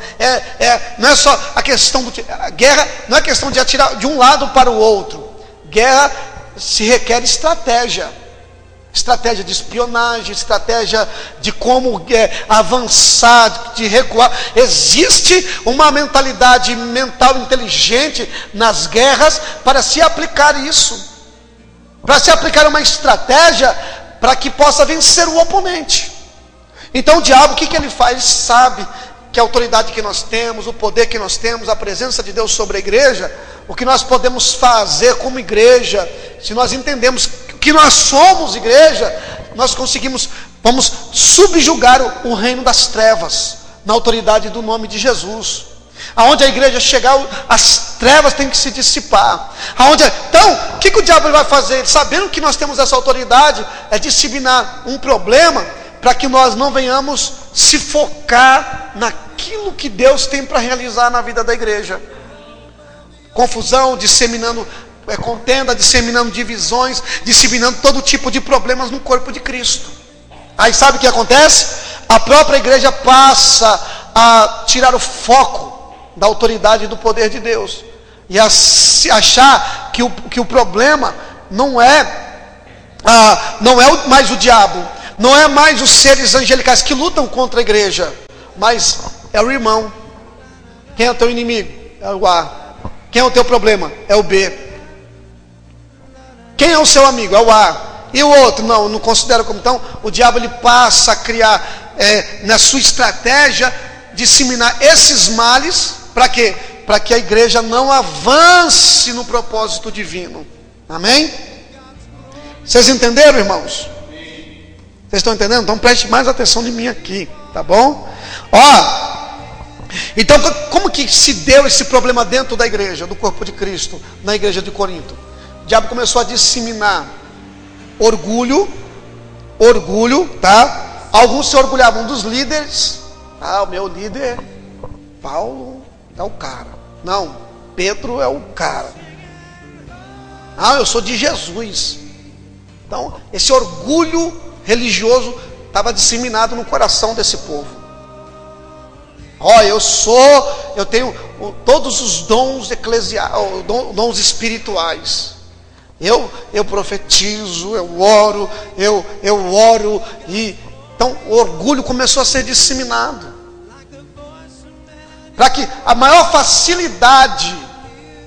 Não é só a questão a guerra não é questão de atirar de um lado para o outro. Guerra se requer estratégia de espionagem, estratégia de como avançar, de recuar. Existe uma mentalidade mental inteligente nas guerras para se aplicar isso, para se aplicar uma estratégia para que possa vencer o oponente. Então o diabo, o que ele faz? Ele sabe que a autoridade que nós temos, o poder que nós temos, a presença de Deus sobre a igreja, o que nós podemos fazer como igreja, se nós entendemos que nós somos igreja, nós vamos subjugar o reino das trevas, na autoridade do nome de Jesus. Aonde a igreja chegar, as trevas têm que se dissipar. Então, o que o diabo vai fazer? Sabendo que nós temos essa autoridade, é disseminar um problema, para que nós não venhamos se focar naquilo que Deus tem para realizar na vida da igreja. Confusão, disseminando contenda, disseminando divisões, disseminando todo tipo de problemas no corpo de Cristo. Aí sabe o que acontece? A própria igreja passa a tirar o foco da autoridade e do poder de Deus, e a achar que o problema não é mais o diabo, não é mais os seres angelicais que lutam contra a igreja, mas é o irmão. Quem é o teu inimigo? É o A. Quem é o teu problema? É o B. Quem é o seu amigo? É o A. E o outro? Não considera como. Então o diabo ele passa a criar na sua estratégia, disseminar esses males. Para quê? Para que a igreja não avance no propósito divino. Amém? Vocês entenderam, irmãos? Vocês estão entendendo? Então preste mais atenção em mim aqui, tá bom? Então como que se deu esse problema dentro da igreja, do corpo de Cristo, na igreja de Corinto? O diabo começou a disseminar orgulho, tá? Alguns se orgulhavam dos líderes. O meu líder, Paulo, é o cara. Não, Pedro é o cara. Eu sou de Jesus. Então, esse orgulho religioso estava disseminado no coração desse povo. Eu tenho todos os dons dons espirituais. Eu profetizo, eu oro, e então o orgulho começou a ser disseminado. Para que a maior facilidade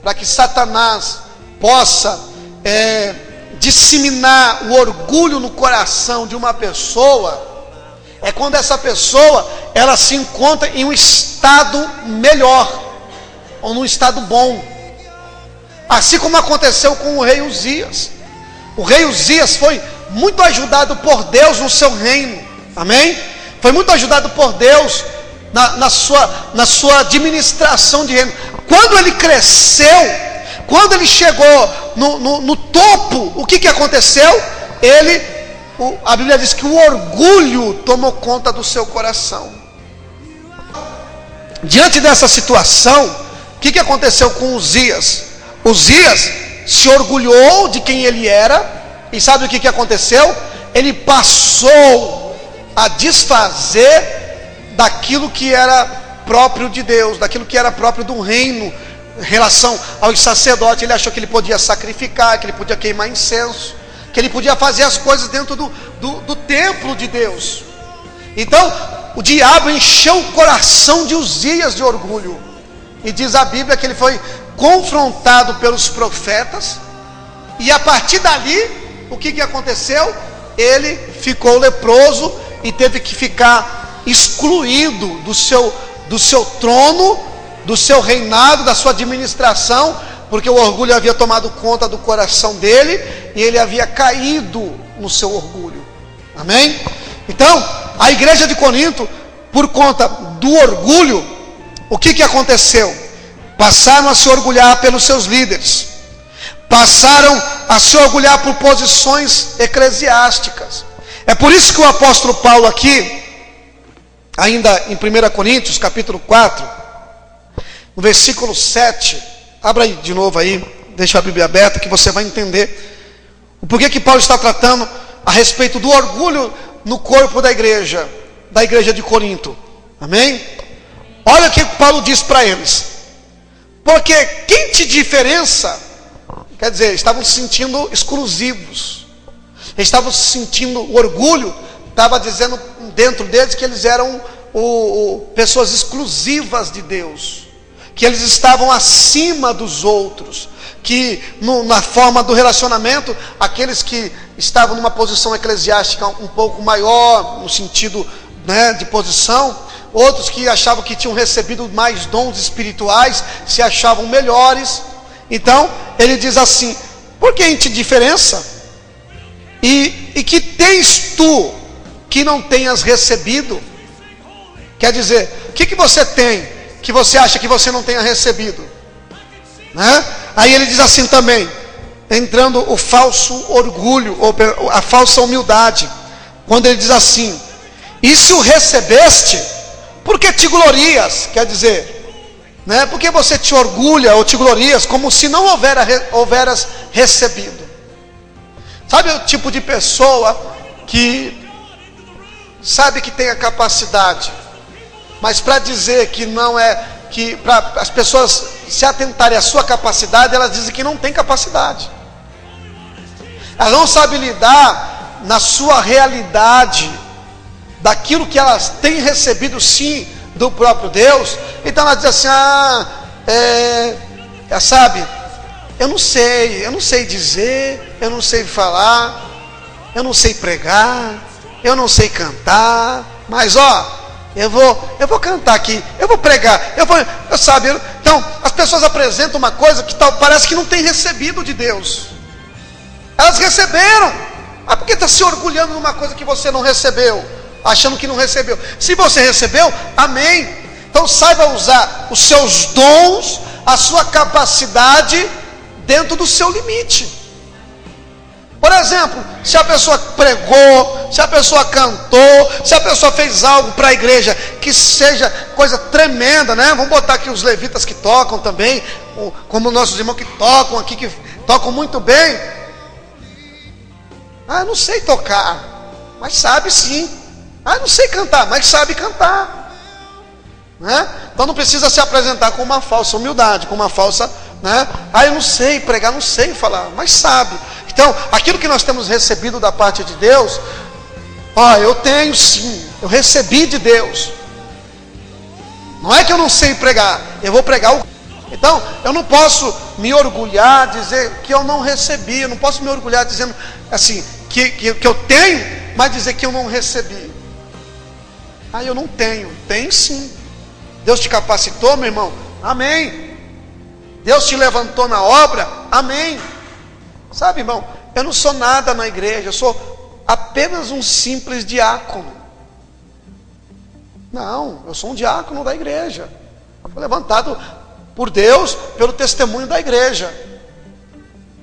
para que Satanás possa disseminar o orgulho no coração de uma pessoa é quando essa pessoa ela se encontra em um estado melhor ou num estado bom, assim como aconteceu com o rei Uzias. O rei Uzias foi muito ajudado por Deus no seu reino, amém? Foi muito ajudado por Deus na sua administração de reino. Quando ele cresceu, quando ele chegou no topo, o que aconteceu? A Bíblia diz que o orgulho tomou conta do seu coração. Diante dessa situação, o que aconteceu com Uzias? Uzias se orgulhou de quem ele era, e sabe o que aconteceu? Ele passou a desfazer daquilo que era próprio de Deus, daquilo que era próprio do reino, em relação aos sacerdotes. Ele achou que ele podia sacrificar, que ele podia queimar incenso, que ele podia fazer as coisas dentro do templo de Deus. Então, o diabo encheu o coração de Uzias de orgulho, e diz a Bíblia que ele foi confrontado pelos profetas, e a partir dali, o que aconteceu? Ele ficou leproso e teve que ficar excluído do seu trono, do seu reinado, da sua administração, porque o orgulho havia tomado conta do coração dele, e ele havia caído no seu orgulho, amém? Então, a igreja de Corinto, por conta do orgulho, o que aconteceu? Passaram a se orgulhar pelos seus líderes, passaram a se orgulhar por posições eclesiásticas. É por isso que o apóstolo Paulo aqui, ainda em 1 Coríntios, capítulo 4, no versículo 7, abra aí de novo aí, deixa a Bíblia aberta que você vai entender o porquê que Paulo está tratando a respeito do orgulho no corpo da igreja de Corinto, amém? Olha o que Paulo diz para eles: porque quem te diferença, quer dizer, estavam se sentindo exclusivos, estavam se sentindo, o orgulho estava dizendo dentro deles que eles eram pessoas exclusivas de Deus, que eles estavam acima dos outros, que na forma do relacionamento, aqueles que estavam numa posição eclesiástica um pouco maior, no sentido, né, de posição, outros que achavam que tinham recebido mais dons espirituais, se achavam melhores. Então, ele diz assim: por que te diferença? E que tens tu que não tenhas recebido? Quer dizer, o que você tem que você acha que você não tenha recebido, né? Aí ele diz assim também, entrando o falso orgulho, ou a falsa humildade, quando ele diz assim: e se o recebeste, por que te glorias? Quer dizer, né, por que você te orgulha ou te glorias como se não houveras recebido? Sabe o tipo de pessoa que sabe que tem a capacidade, mas para dizer que não é, que para as pessoas se atentarem à sua capacidade, elas dizem que não tem capacidade. Elas não sabem lidar na sua realidade, daquilo que elas têm recebido sim do próprio Deus. Então elas dizem assim: sabe, eu não sei dizer, eu não sei falar, eu não sei pregar, eu não sei cantar, mas eu vou cantar aqui, eu vou pregar, sabe? Então, as pessoas apresentam uma coisa que parece que não tem recebido de Deus. Elas receberam, mas por que está se orgulhando de uma coisa que você não recebeu? Achando que não recebeu. Se você recebeu, amém. Então saiba usar os seus dons, a sua capacidade, dentro do seu limite. Por exemplo, se a pessoa pregou, se a pessoa cantou, se a pessoa fez algo para a igreja que seja coisa tremenda, né? Vamos botar aqui os levitas que tocam também, como nossos irmãos que tocam aqui, que tocam muito bem. Ah, eu não sei tocar, mas sabe sim. Ah, eu não sei cantar, mas sabe cantar, né? Então não precisa se apresentar com uma falsa humildade, com uma falsa, né? Ah, eu não sei pregar, não sei falar, mas sabe. Então, aquilo que nós temos recebido da parte de Deus, eu tenho sim, eu recebi de Deus. Não é que eu não sei pregar, eu vou pregar o... Então, eu não posso me orgulhar, dizer que eu não recebi. Eu não posso me orgulhar dizendo assim, que eu tenho, mas dizer que eu não recebi. Ah, eu não tenho. Tem sim. Deus te capacitou, meu irmão? Amém. Deus te levantou na obra? Amém. Sabe, irmão, eu não sou nada na igreja, eu sou apenas um simples diácono. Não, eu sou um diácono da igreja. Eu fui levantado por Deus pelo testemunho da igreja.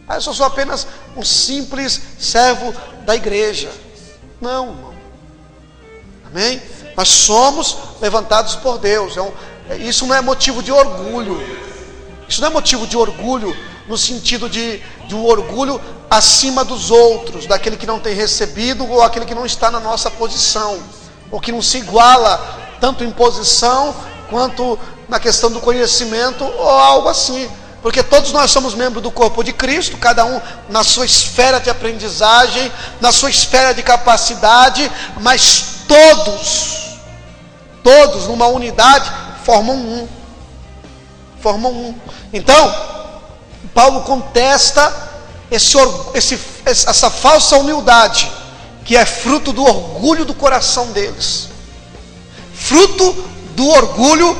Eu sou apenas um simples servo da igreja. Não, irmão. Amém? Nós somos levantados por Deus. Isso não é motivo de orgulho. Isso não é motivo de orgulho no sentido de um orgulho acima dos outros, daquele que não tem recebido ou aquele que não está na nossa posição, ou que não se iguala tanto em posição quanto na questão do conhecimento ou algo assim. Porque todos nós somos membros do corpo de Cristo, cada um na sua esfera de aprendizagem, na sua esfera de capacidade, mas todos numa unidade formam um. Então, Paulo contesta essa falsa humildade, que é fruto do orgulho do coração deles. Fruto do orgulho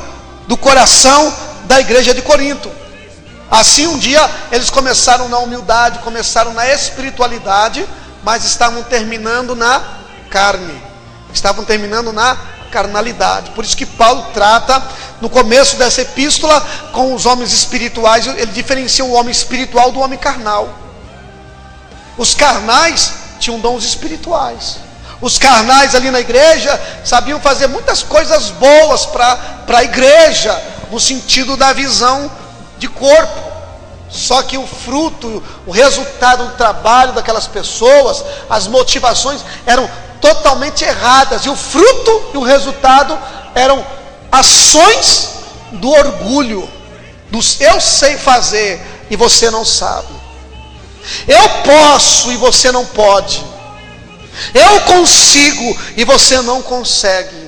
do coração da igreja de Corinto. Assim, um dia eles começaram na humildade, começaram na espiritualidade, mas estavam terminando na carne, estavam terminando na carnalidade. Por isso que Paulo trata no começo dessa epístola com os homens espirituais. Ele diferencia o homem espiritual do homem carnal. Os carnais tinham dons espirituais. Os carnais ali na igreja sabiam fazer muitas coisas boas para a igreja, no sentido da visão de corpo. Só que o fruto, o resultado do trabalho daquelas pessoas, as motivações eram totalmente erradas. E o fruto e o resultado eram ações do orgulho, dos eu sei fazer e você não sabe. Eu posso e você não pode. Eu consigo e você não consegue.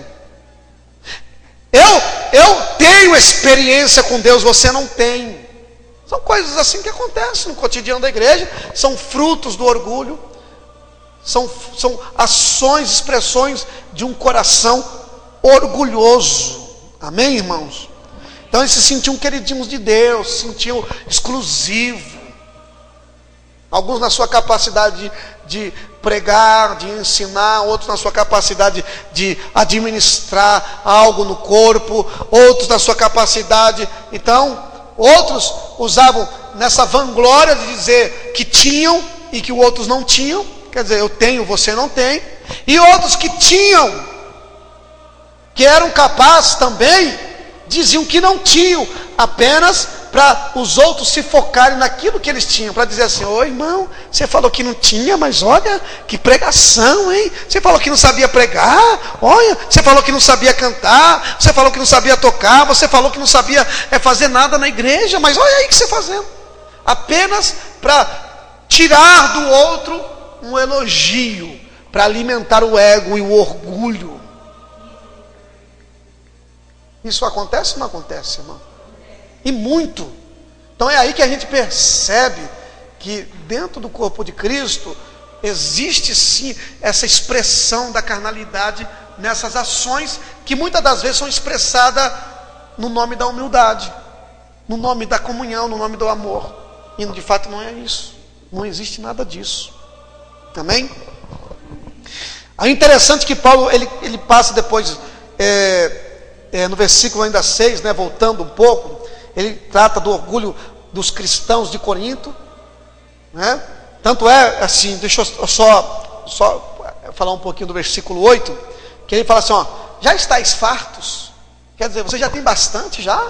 Eu tenho experiência com Deus, você não tem. São coisas assim que acontecem no cotidiano da igreja. São frutos do orgulho. São ações, expressões de um coração orgulhoso. Amém, irmãos? Então eles se sentiam queridinhos de Deus, se sentiam exclusivos. Alguns na sua capacidade de pregar, de ensinar, outros na sua capacidade de administrar algo no corpo, outros na sua capacidade. Então, outros usavam nessa vanglória de dizer que tinham e que os outros não tinham. Quer dizer, eu tenho, você não tem. E outros que tinham, que eram capazes também, diziam que não tinham, apenas para os outros se focarem naquilo que eles tinham, para dizer assim: ô irmão, você falou que não tinha, mas olha, que pregação, hein? Você falou que não sabia pregar, olha, você falou que não sabia cantar, você falou que não sabia tocar, você falou que não sabia fazer nada na igreja, mas olha aí o que você fazendo. Apenas para tirar do outro um elogio, para alimentar o ego e o orgulho. Isso acontece ou não acontece, irmão? E muito. Então é aí que a gente percebe que dentro do corpo de Cristo existe sim essa expressão da carnalidade nessas ações que muitas das vezes são expressadas no nome da humildade, no nome da comunhão, no nome do amor. E de fato não é isso. Não existe nada disso. Amém? É interessante que Paulo ele passa depois no versículo ainda 6, né, voltando um pouco, ele trata do orgulho dos cristãos de Corinto, né? Tanto é assim, deixa eu só falar um pouquinho do versículo 8, que ele fala assim, ó: já estáis fartos? Quer dizer, você já tem bastante já?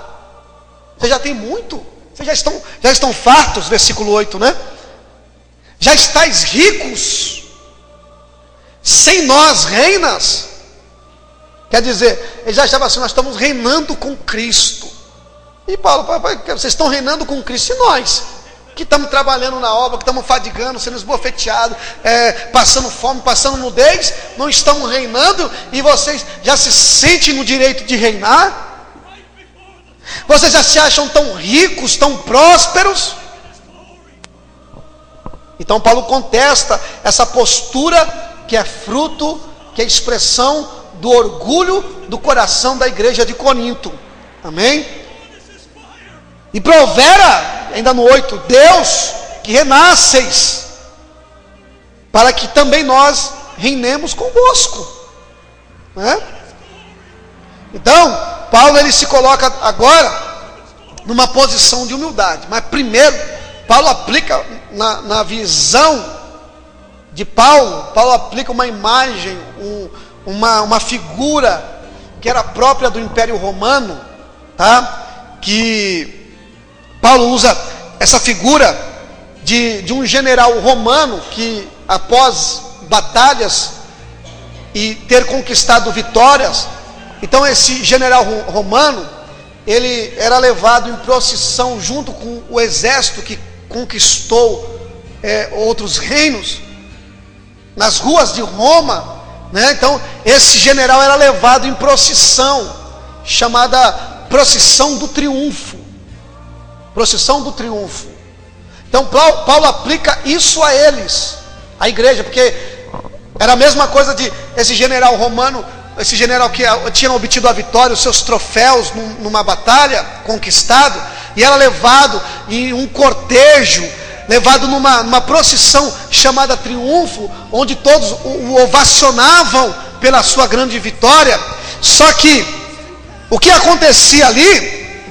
Você já tem muito? Vocês já estão fartos, versículo 8, né? Já estáis ricos? sem nós reinas. Quer dizer, ele já estava assim, nós estamos reinando com Cristo. E Paulo, vocês estão reinando com Cristo, e nós? Que estamos trabalhando na obra, que estamos fadigando, sendo esbofeteados, passando fome, passando nudez, não estão reinando, e vocês já se sentem no direito de reinar? Vocês já se acham tão ricos, tão prósperos? Então Paulo contesta essa postura que é fruto, que é expressão do orgulho do coração da igreja de Corinto. Amém? E provera, ainda no 8, Deus que renasceis, para que também nós reinemos convosco. Né? Então, Paulo ele se coloca agora numa posição de humildade. Mas primeiro, Paulo aplica na visão de Paulo aplica uma imagem, uma figura que era própria do Império Romano, tá? Que Paulo usa essa figura de um general romano que, após batalhas e ter conquistado vitórias, então esse general romano, ele era levado em procissão junto com o exército que conquistou outros reinos, nas ruas de Roma, né? Então esse general era levado em procissão, chamada procissão do triunfo. Procissão do triunfo. Então Paulo aplica isso a eles, a igreja, porque era a mesma coisa de esse general romano, esse general que tinha obtido a vitória, os seus troféus numa batalha, conquistado, e era levado em um cortejo, levado numa procissão chamada triunfo, onde todos o ovacionavam pela sua grande vitória. Só que o que acontecia ali,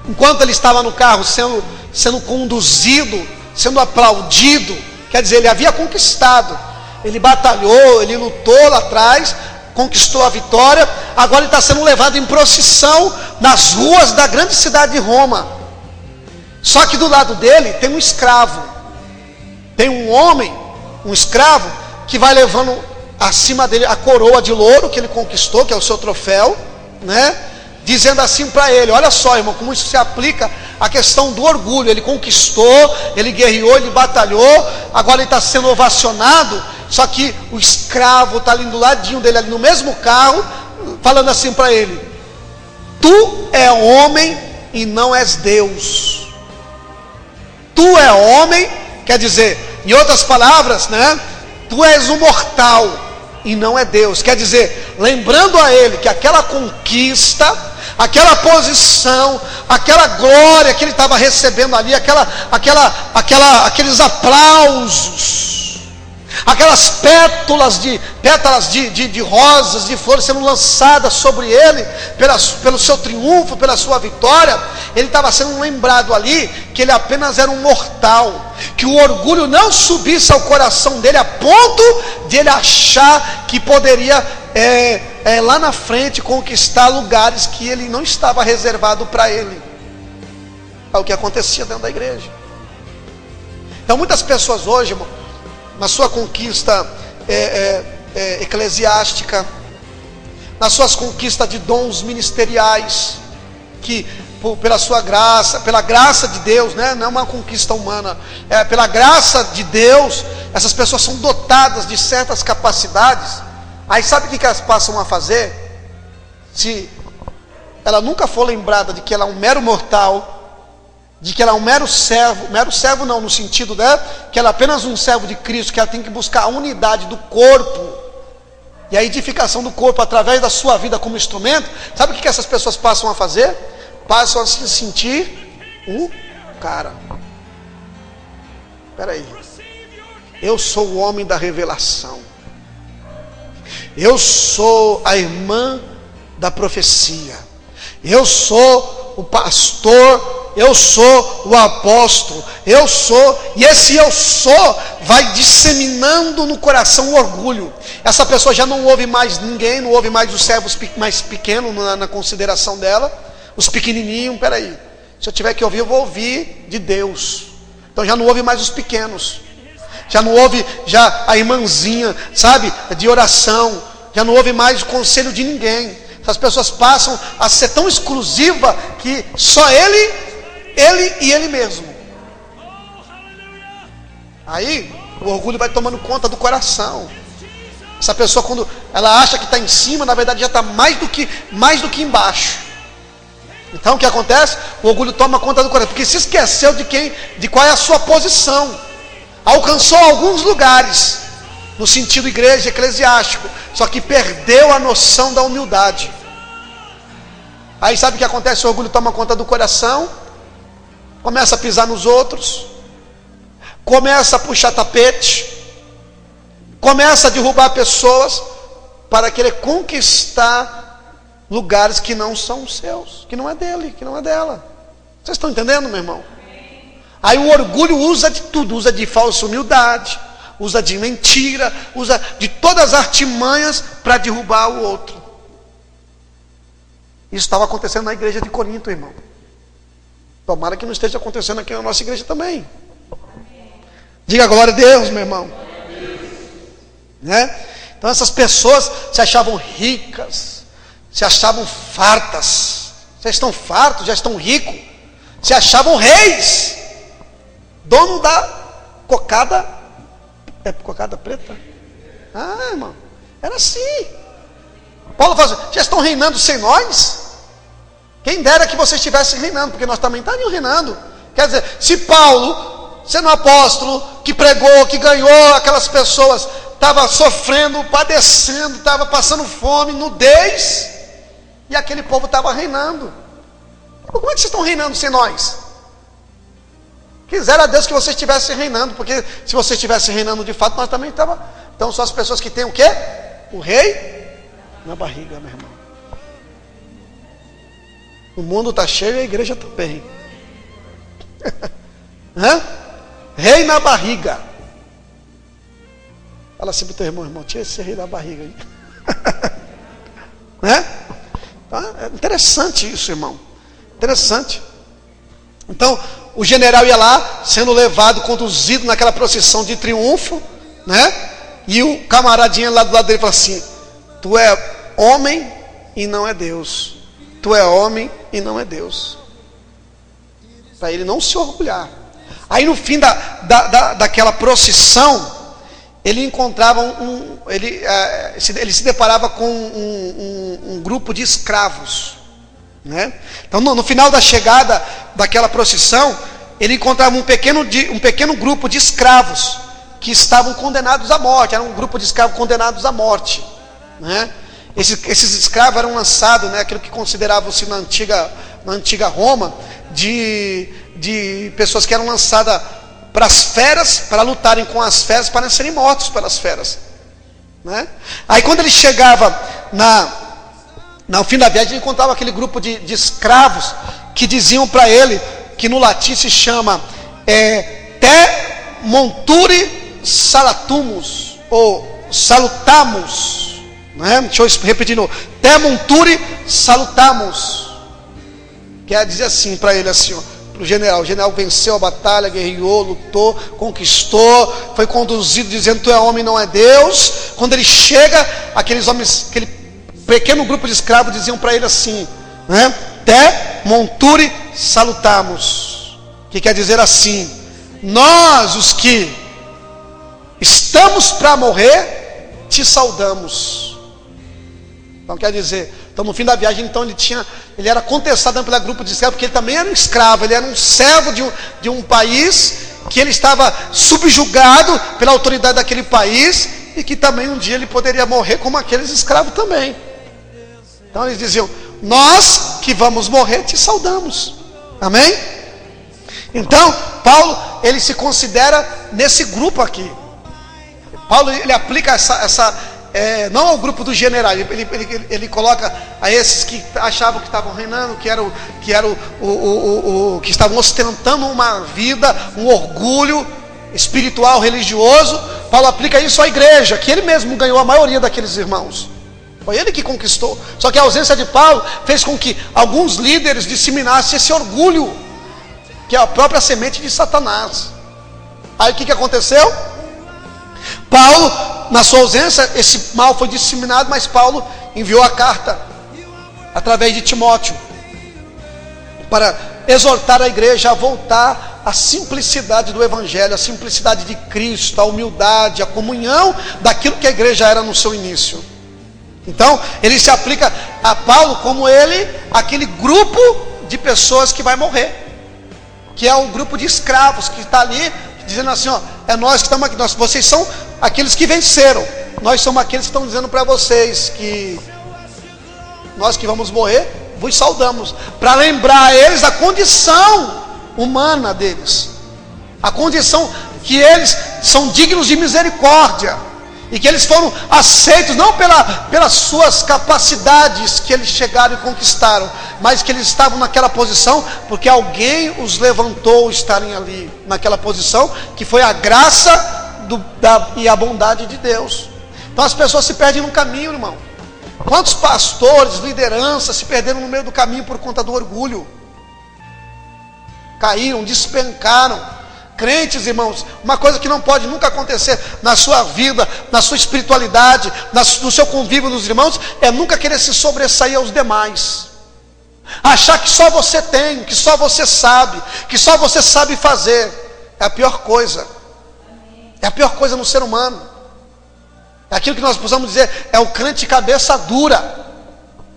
enquanto ele estava no carro sendo conduzido, sendo aplaudido, quer dizer, ele havia conquistado, ele batalhou, ele lutou lá atrás, conquistou a vitória, agora ele está sendo levado em procissão nas ruas da grande cidade de Roma. Só que do lado dele tem um escravo, tem um homem, um escravo, que vai levando acima dele a coroa de louro que ele conquistou, que é o seu troféu, né? Dizendo assim para ele: olha só, irmão, como isso se aplica à questão do orgulho. Ele conquistou, ele guerreou, ele batalhou, agora ele está sendo ovacionado. Só que o escravo está ali do ladinho dele, ali no mesmo carro, falando assim para ele: tu é homem e não és Deus. Tu é homem, quer dizer, em outras palavras, né? Tu és um mortal e não é Deus. Quer dizer, lembrando a ele que aquela conquista, aquela posição, aquela glória que ele estava recebendo ali, aqueles aplausos, aquelas pétalas de rosas, de flores sendo lançadas sobre ele, pelo seu triunfo, pela sua vitória, ele estava sendo lembrado ali que ele apenas era um mortal, que o orgulho não subisse ao coração dele a ponto de ele achar que poderia lá na frente conquistar lugares que ele não estava reservado para ele. É o que acontecia dentro da igreja. Então muitas pessoas hoje, irmão, na sua conquista eclesiástica, nas suas conquistas de dons ministeriais, que pela sua graça, pela graça de Deus, né? Não é uma conquista humana, pela graça de Deus, essas pessoas são dotadas de certas capacidades. Aí sabe o que elas passam a fazer? Se ela nunca for lembrada de que ela é um mero mortal, de que ela é um mero servo não no sentido, né, que ela é apenas um servo de Cristo, que ela tem que buscar a unidade do corpo e a edificação do corpo através da sua vida como instrumento. Sabe o que essas pessoas passam a fazer? Passam a se sentir um cara. Espera aí, eu sou o homem da revelação, eu sou a irmã da profecia, eu sou o pastor, eu sou o apóstolo, eu sou, e esse eu sou vai disseminando no coração o orgulho. Essa pessoa já não ouve mais ninguém, não ouve mais os servos mais pequenos na consideração dela, os pequenininhos. Peraí, se eu tiver que ouvir, eu vou ouvir de Deus. Então já não ouve mais os pequenos. Já não houve já a irmãzinha, sabe, de oração. Já não houve mais o conselho de ninguém. As pessoas passam a ser tão exclusiva que só ele e ele mesmo. Aí o orgulho vai tomando conta do coração. Essa pessoa, quando ela acha que está em cima, na verdade já está mais do que embaixo. Então o que acontece? O orgulho toma conta do coração, porque se esqueceu de qual é a sua posição. Alcançou alguns lugares, no sentido igreja, eclesiástico, só que perdeu a noção da humildade. Aí sabe o que acontece? O orgulho toma conta do coração, começa a pisar nos outros, começa a puxar tapete, começa a derrubar pessoas para querer conquistar lugares que não são seus, que não é dele, que não é dela. Vocês estão entendendo, meu irmão? Aí o orgulho usa de tudo, usa de falsa humildade, usa de mentira, usa de todas as artimanhas para derrubar o outro. Isso estava acontecendo na igreja de Corinto, irmão. Tomara que não esteja acontecendo aqui na nossa igreja também. Diga glória a Deus, meu irmão. Né? Então essas pessoas se achavam ricas, se achavam fartas. Já estão fartos, já estão ricos. Se achavam reis, dono da cocada. É cocada preta? Ah, irmão, era assim. Paulo fala assim: já estão reinando sem nós? Quem dera que vocês estivessem reinando, porque nós também estamos reinando. Quer dizer, se Paulo, sendo um apóstolo, que pregou, que ganhou aquelas pessoas, estava sofrendo, padecendo, estava passando fome, nudez, e aquele povo estava reinando. Como é que vocês estão reinando sem nós? Quisera a Deus que vocês estivessem reinando, porque se vocês estivessem reinando de fato, nós também estávamos. Então são as pessoas que têm o quê? O rei na barriga, meu irmão. O mundo está cheio e a igreja também. Rei na barriga. Fala assim para o teu irmão, tira esse rei na barriga aí. É interessante isso, irmão. Interessante. Então, o general ia lá, sendo levado, conduzido naquela procissão de triunfo, né? E o camaradinha lá do lado dele falou assim: tu é homem e não é Deus. Tu é homem e não é Deus. Para ele não se orgulhar. Aí no fim daquela procissão, ele encontrava ele se deparava com um grupo de escravos, né? Então no final da chegada daquela procissão, ele encontrava um pequeno grupo de escravos que estavam condenados à morte. Era um grupo de escravos condenados à morte, né? Esses escravos eram lançados, né, aquilo que consideravam-se na antiga Roma, de pessoas que eram lançadas para as feras, para lutarem com as feras, para serem mortos pelas feras, né? Aí quando ele chegava no fim da viagem, ele encontrava aquele grupo de escravos que diziam para ele, que no latim se chama te monturi salatumus, ou salutamus, né? Deixa eu repetir de novo: te monturi salutamus. Quer dizer assim para ele, assim, ó, para o general venceu a batalha, guerreou, lutou, conquistou, foi conduzido dizendo: tu é homem, não é Deus. Quando ele chega, aqueles homens, aquele pequeno grupo de escravos diziam para ele assim, né? Te monturi salutamus, que quer dizer assim: nós, os que estamos para morrer, te saudamos. Então quer dizer, então no fim da viagem, então ele era contestado pelo grupo de escravos, porque ele também era um escravo, ele era um servo de um país, que ele estava subjugado pela autoridade daquele país, e que também um dia ele poderia morrer como aqueles escravos também. Então eles diziam: nós que vamos morrer te saudamos. Amém? Então Paulo, ele se considera nesse grupo aqui. Paulo, ele aplica não ao grupo dos generais, ele coloca a esses que achavam que estavam reinando, que estavam ostentando uma vida, um orgulho espiritual, religioso. Paulo aplica isso à igreja, que ele mesmo ganhou a maioria daqueles irmãos. Foi ele que conquistou. Só que a ausência de Paulo fez com que alguns líderes disseminassem esse orgulho, que é a própria semente de Satanás. Aí o que aconteceu? Paulo, na sua ausência, esse mal foi disseminado, mas Paulo enviou a carta através de Timóteo para exortar a igreja a voltar à simplicidade do evangelho, a simplicidade de Cristo, a humildade, a comunhão daquilo que a igreja era no seu início. Então, ele se aplica a Paulo como aquele grupo de pessoas que vai morrer, que é um grupo de escravos que está ali dizendo assim, ó, é nós que estamos aqui, vocês são aqueles que venceram, nós somos aqueles que estão dizendo para vocês que nós que vamos morrer, vos saudamos, para lembrar a eles da condição humana deles, a condição que eles são dignos de misericórdia, e que eles foram aceitos não pelas suas capacidades que eles chegaram e conquistaram, mas que eles estavam naquela posição porque alguém os levantou estarem ali naquela posição, que foi a graça e a bondade de Deus. Então as pessoas se perdem no caminho, irmão. Quantos pastores, lideranças se perderam no meio do caminho por conta do orgulho? Caíram, despencaram. Crentes, irmãos, uma coisa que não pode nunca acontecer na sua vida, na sua espiritualidade, no seu convívio dos irmãos, é nunca querer se sobressair aos demais. Achar que só você tem, que só você sabe, que só você sabe fazer. É a pior coisa. É a pior coisa no ser humano. É aquilo que nós precisamos dizer, é o crente cabeça dura.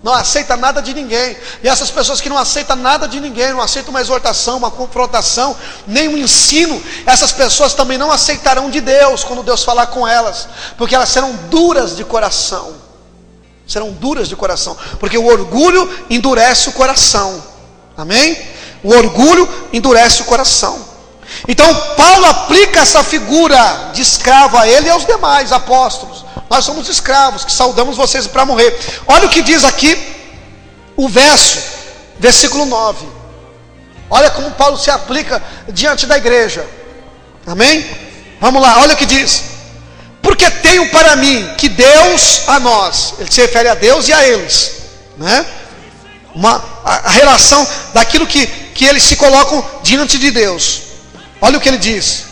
Não aceita nada de ninguém. E essas pessoas que não aceitam nada de ninguém, não aceitam uma exortação, uma confrontação, nem um ensino, essas pessoas também não aceitarão de Deus quando Deus falar com elas, porque elas serão duras de coração. Serão duras de coração, porque o orgulho endurece o coração. Amém? O orgulho endurece o coração. Então Paulo aplica essa figura de escravo a ele e aos demais apóstolos. Nós somos escravos, que saudamos vocês para morrer. Olha o que diz aqui o versículo 9. Olha como Paulo se aplica diante da igreja. Amém? Vamos lá, olha o que diz. Porque tenho para mim que Deus a nós, ele se refere a Deus e a eles, né? A relação daquilo que eles se colocam diante de Deus. Olha o que ele diz.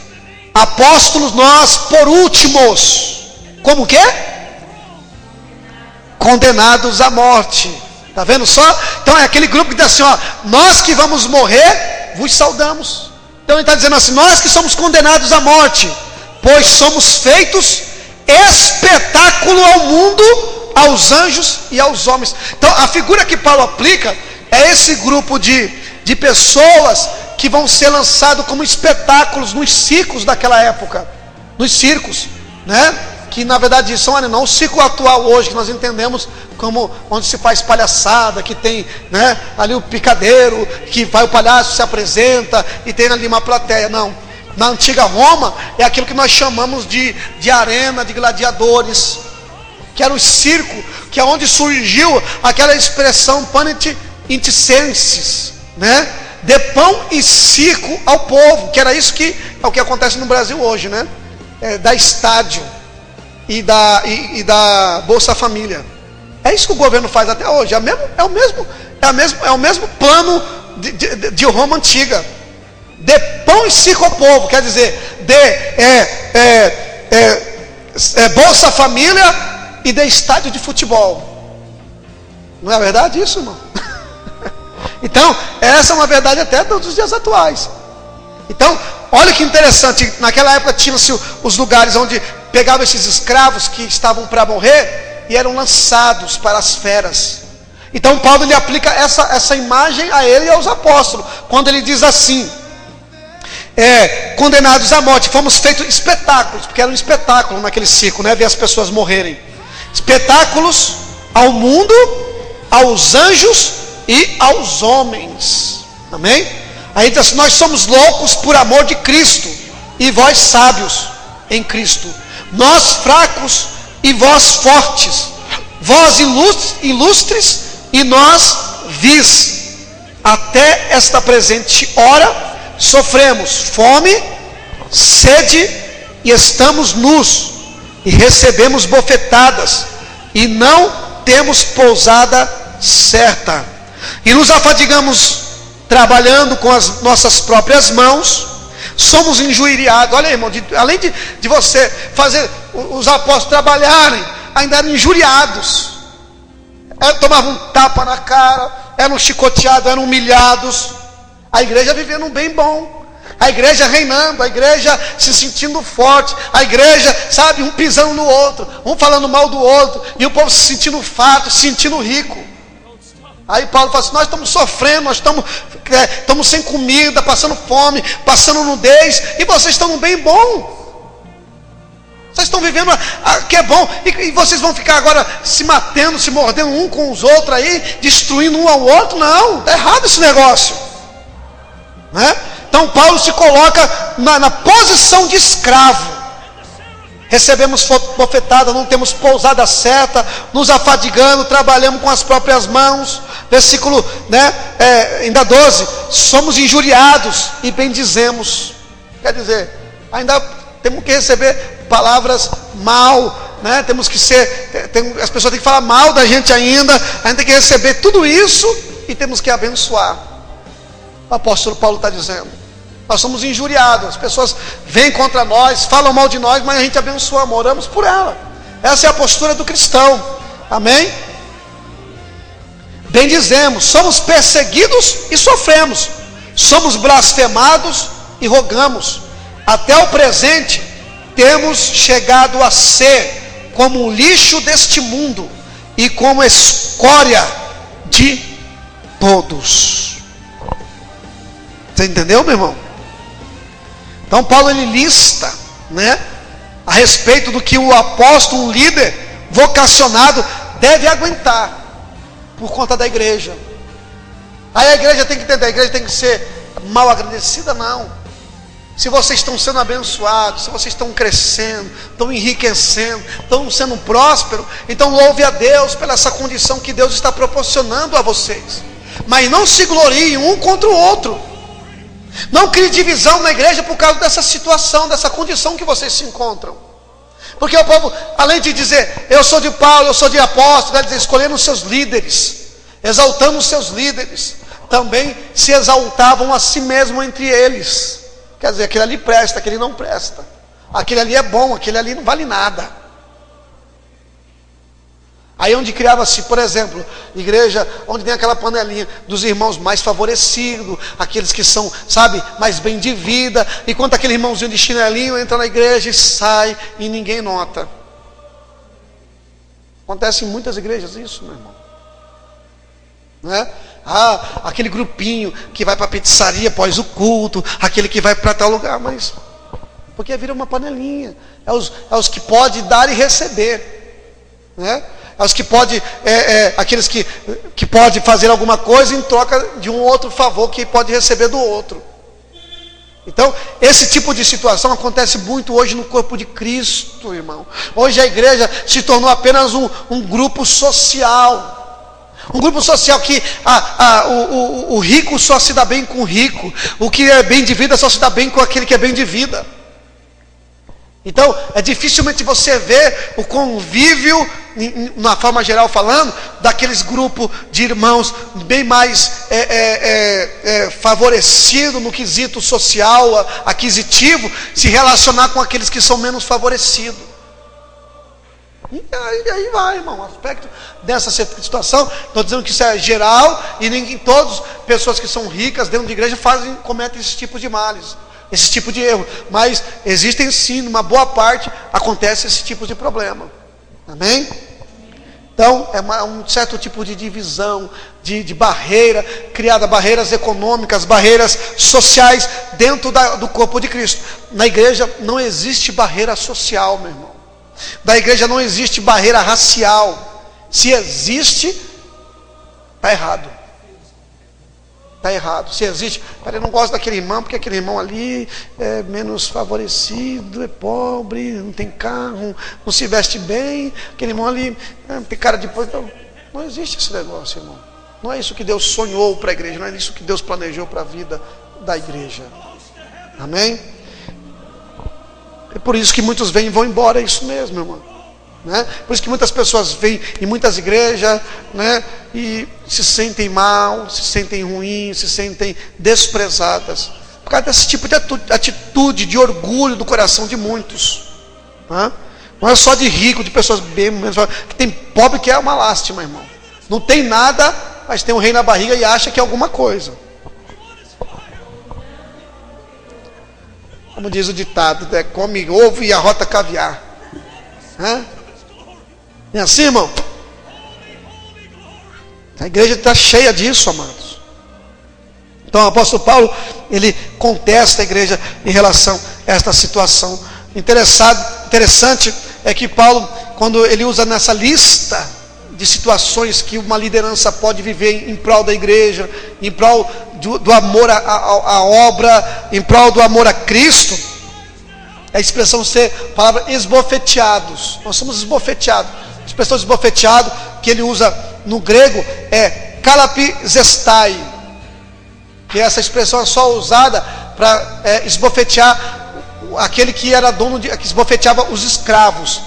Apóstolos nós por últimos. Como que é? Condenados à morte. Está vendo só? Então é aquele grupo que diz assim, ó, nós que vamos morrer, vos saudamos. Então ele está dizendo assim, nós que somos condenados à morte, pois somos feitos espetáculo ao mundo, aos anjos e aos homens. Então a figura que Paulo aplica é esse grupo de pessoas que vão ser lançados como espetáculos nos circos daquela época. Nos circos, né? Que na verdade são não o ciclo atual hoje, que nós entendemos como onde se faz palhaçada, que tem, né, ali o picadeiro, que vai o palhaço, se apresenta e tem ali uma plateia. Não, na antiga Roma é aquilo que nós chamamos de arena de gladiadores, que era o circo, que é onde surgiu aquela expressão panet iticenses, né, de pão e circo ao povo, que era isso que é o que acontece no Brasil hoje, né, da estádio e da Bolsa Família. É isso que o governo faz até hoje. É o mesmo plano de Roma antiga. De pão e circo ao povo, quer dizer, Bolsa Família e de estádio de futebol. Não é verdade isso, irmão? Então, essa é uma verdade até dos dias atuais. Então, olha que interessante, naquela época tinham-se os lugares onde pegavam esses escravos que estavam para morrer e eram lançados para as feras. Então Paulo ele aplica essa imagem a ele e aos apóstolos, quando ele diz assim, condenados à morte, fomos feitos espetáculos, porque era um espetáculo naquele circo, né, ver as pessoas morrerem. Espetáculos ao mundo, aos anjos e aos homens. Amém? Aí diz assim, nós somos loucos por amor de Cristo, e vós sábios em Cristo, nós fracos e vós fortes, vós ilustres e nós vis. Até esta presente hora sofremos fome, sede e estamos nus, e recebemos bofetadas e não temos pousada certa, e nos afadigamos trabalhando com as nossas próprias mãos, somos injuriados. Olha aí, irmão, além de você fazer os apóstolos trabalharem, ainda eram injuriados, tomavam um tapa na cara, eram chicoteados, eram humilhados. A igreja vivendo um bem bom, a igreja reinando, a igreja se sentindo forte, a igreja, sabe, um pisando no outro, um falando mal do outro, e o povo se sentindo farto, se sentindo rico. Aí Paulo fala assim: nós estamos sofrendo, nós estamos sem comida, passando fome, passando nudez, e vocês estão num bem bom. Vocês estão vivendo que é bom, e vocês vão ficar agora se matando, se mordendo um com os outros aí, destruindo um ao outro. Não, está errado esse negócio, né? Então Paulo se coloca na posição de escravo. Recebemos bofetada, não temos pousada certa, nos afadigando, trabalhamos com as próprias mãos. Versículo, ainda 12, somos injuriados e bendizemos. Quer dizer, ainda temos que receber palavras mal, né? Temos que as pessoas têm que falar mal da gente ainda, a gente tem que receber tudo isso e temos que abençoar. O apóstolo Paulo está dizendo: nós somos injuriados, as pessoas vêm contra nós, falam mal de nós, mas a gente abençoa, oramos por ela. Essa é a postura do cristão, amém? Bendizemos, somos perseguidos e sofremos, somos blasfemados e rogamos. Até o presente temos chegado a ser como um lixo deste mundo e como escória de todos. Você entendeu, meu irmão? Então Paulo ele lista, a respeito do que o apóstolo, um líder vocacionado deve aguentar por conta da igreja. Aí a igreja tem que entender, a igreja tem que ser mal agradecida? Não. Se vocês estão sendo abençoados, se vocês estão crescendo, estão enriquecendo, estão sendo prósperos, então louve a Deus pela essa condição que Deus está proporcionando a vocês. Mas não se gloriem um contra o outro. Não crie divisão na igreja por causa dessa situação, dessa condição que vocês se encontram. Porque o povo, além de dizer, eu sou de Paulo, eu sou de apóstolo, vai dizer, escolhendo os seus líderes, exaltando os seus líderes, também se exaltavam a si mesmo entre eles. Quer dizer, aquele ali presta, aquele não presta. Aquele ali é bom, aquele ali não vale nada. Aí onde criava-se, por exemplo, igreja onde tem aquela panelinha dos irmãos mais favorecidos, aqueles que são, mais bem de vida, enquanto aquele irmãozinho de chinelinho entra na igreja e sai e ninguém nota. Acontece em muitas igrejas isso, meu irmão. Aquele grupinho que vai para a pizzaria após o culto, aquele que vai para tal lugar, mas porque vira uma panelinha. É os que pode dar e receber, os que pode, aqueles que pode fazer alguma coisa em troca de um outro favor que pode receber do outro. Então, esse tipo de situação acontece muito hoje no corpo de Cristo, irmão. Hoje a igreja se tornou apenas um grupo social. Um grupo social que o rico só se dá bem com o rico. O que é bem de vida só se dá bem com aquele que é bem de vida. Então, dificilmente você vê o convívio, na forma geral falando, daqueles grupos de irmãos bem mais favorecido no quesito social, aquisitivo, se relacionar com aqueles que são menos favorecidos. E aí vai, irmão, o aspecto dessa situação, estou dizendo que isso é geral, e nem todas pessoas que são ricas dentro de igreja cometem esse tipo de males, esse tipo de erro, mas existem sim, numa boa parte, acontece esse tipo de problema, amém? Então, é um certo tipo de divisão, de barreira, criada barreiras econômicas, barreiras sociais, dentro do corpo de Cristo. Na igreja não existe barreira social, meu irmão. Da igreja não existe barreira racial. Se existe, está errado. Está errado. Se existe, eu não gosto daquele irmão, porque aquele irmão ali é menos favorecido, é pobre, não tem carro, não se veste bem, aquele irmão ali tem cara de... Não existe esse negócio, irmão. Não é isso que Deus sonhou para a igreja, não é isso que Deus planejou para a vida da igreja. Amém? É por isso que muitos vêm e vão embora, é isso mesmo, irmão. Por isso que muitas pessoas vêm em muitas igrejas, e se sentem mal, se sentem ruins, se sentem desprezadas, por causa desse tipo de atitude, de orgulho do coração de muitos. Não é só de rico, de pessoas bem, que tem pobre que é uma lástima, irmão. Não tem nada, mas tem um rei na barriga e acha que é alguma coisa. Como diz o ditado, come ovo e arrota caviar. É assim, irmão? A igreja está cheia disso, amados. Então o apóstolo Paulo, ele contesta a igreja em relação a esta situação. Interessante é que Paulo, quando ele usa nessa lista de situações que uma liderança pode viver em prol da igreja, em prol do amor à obra, em prol do amor a Cristo, a expressão ser palavra esbofeteados. Nós somos esbofeteados. A expressão esbofeteado que ele usa no grego é kalapizestai, que essa expressão é só usada para esbofetear aquele que era dono que esbofeteava os escravos,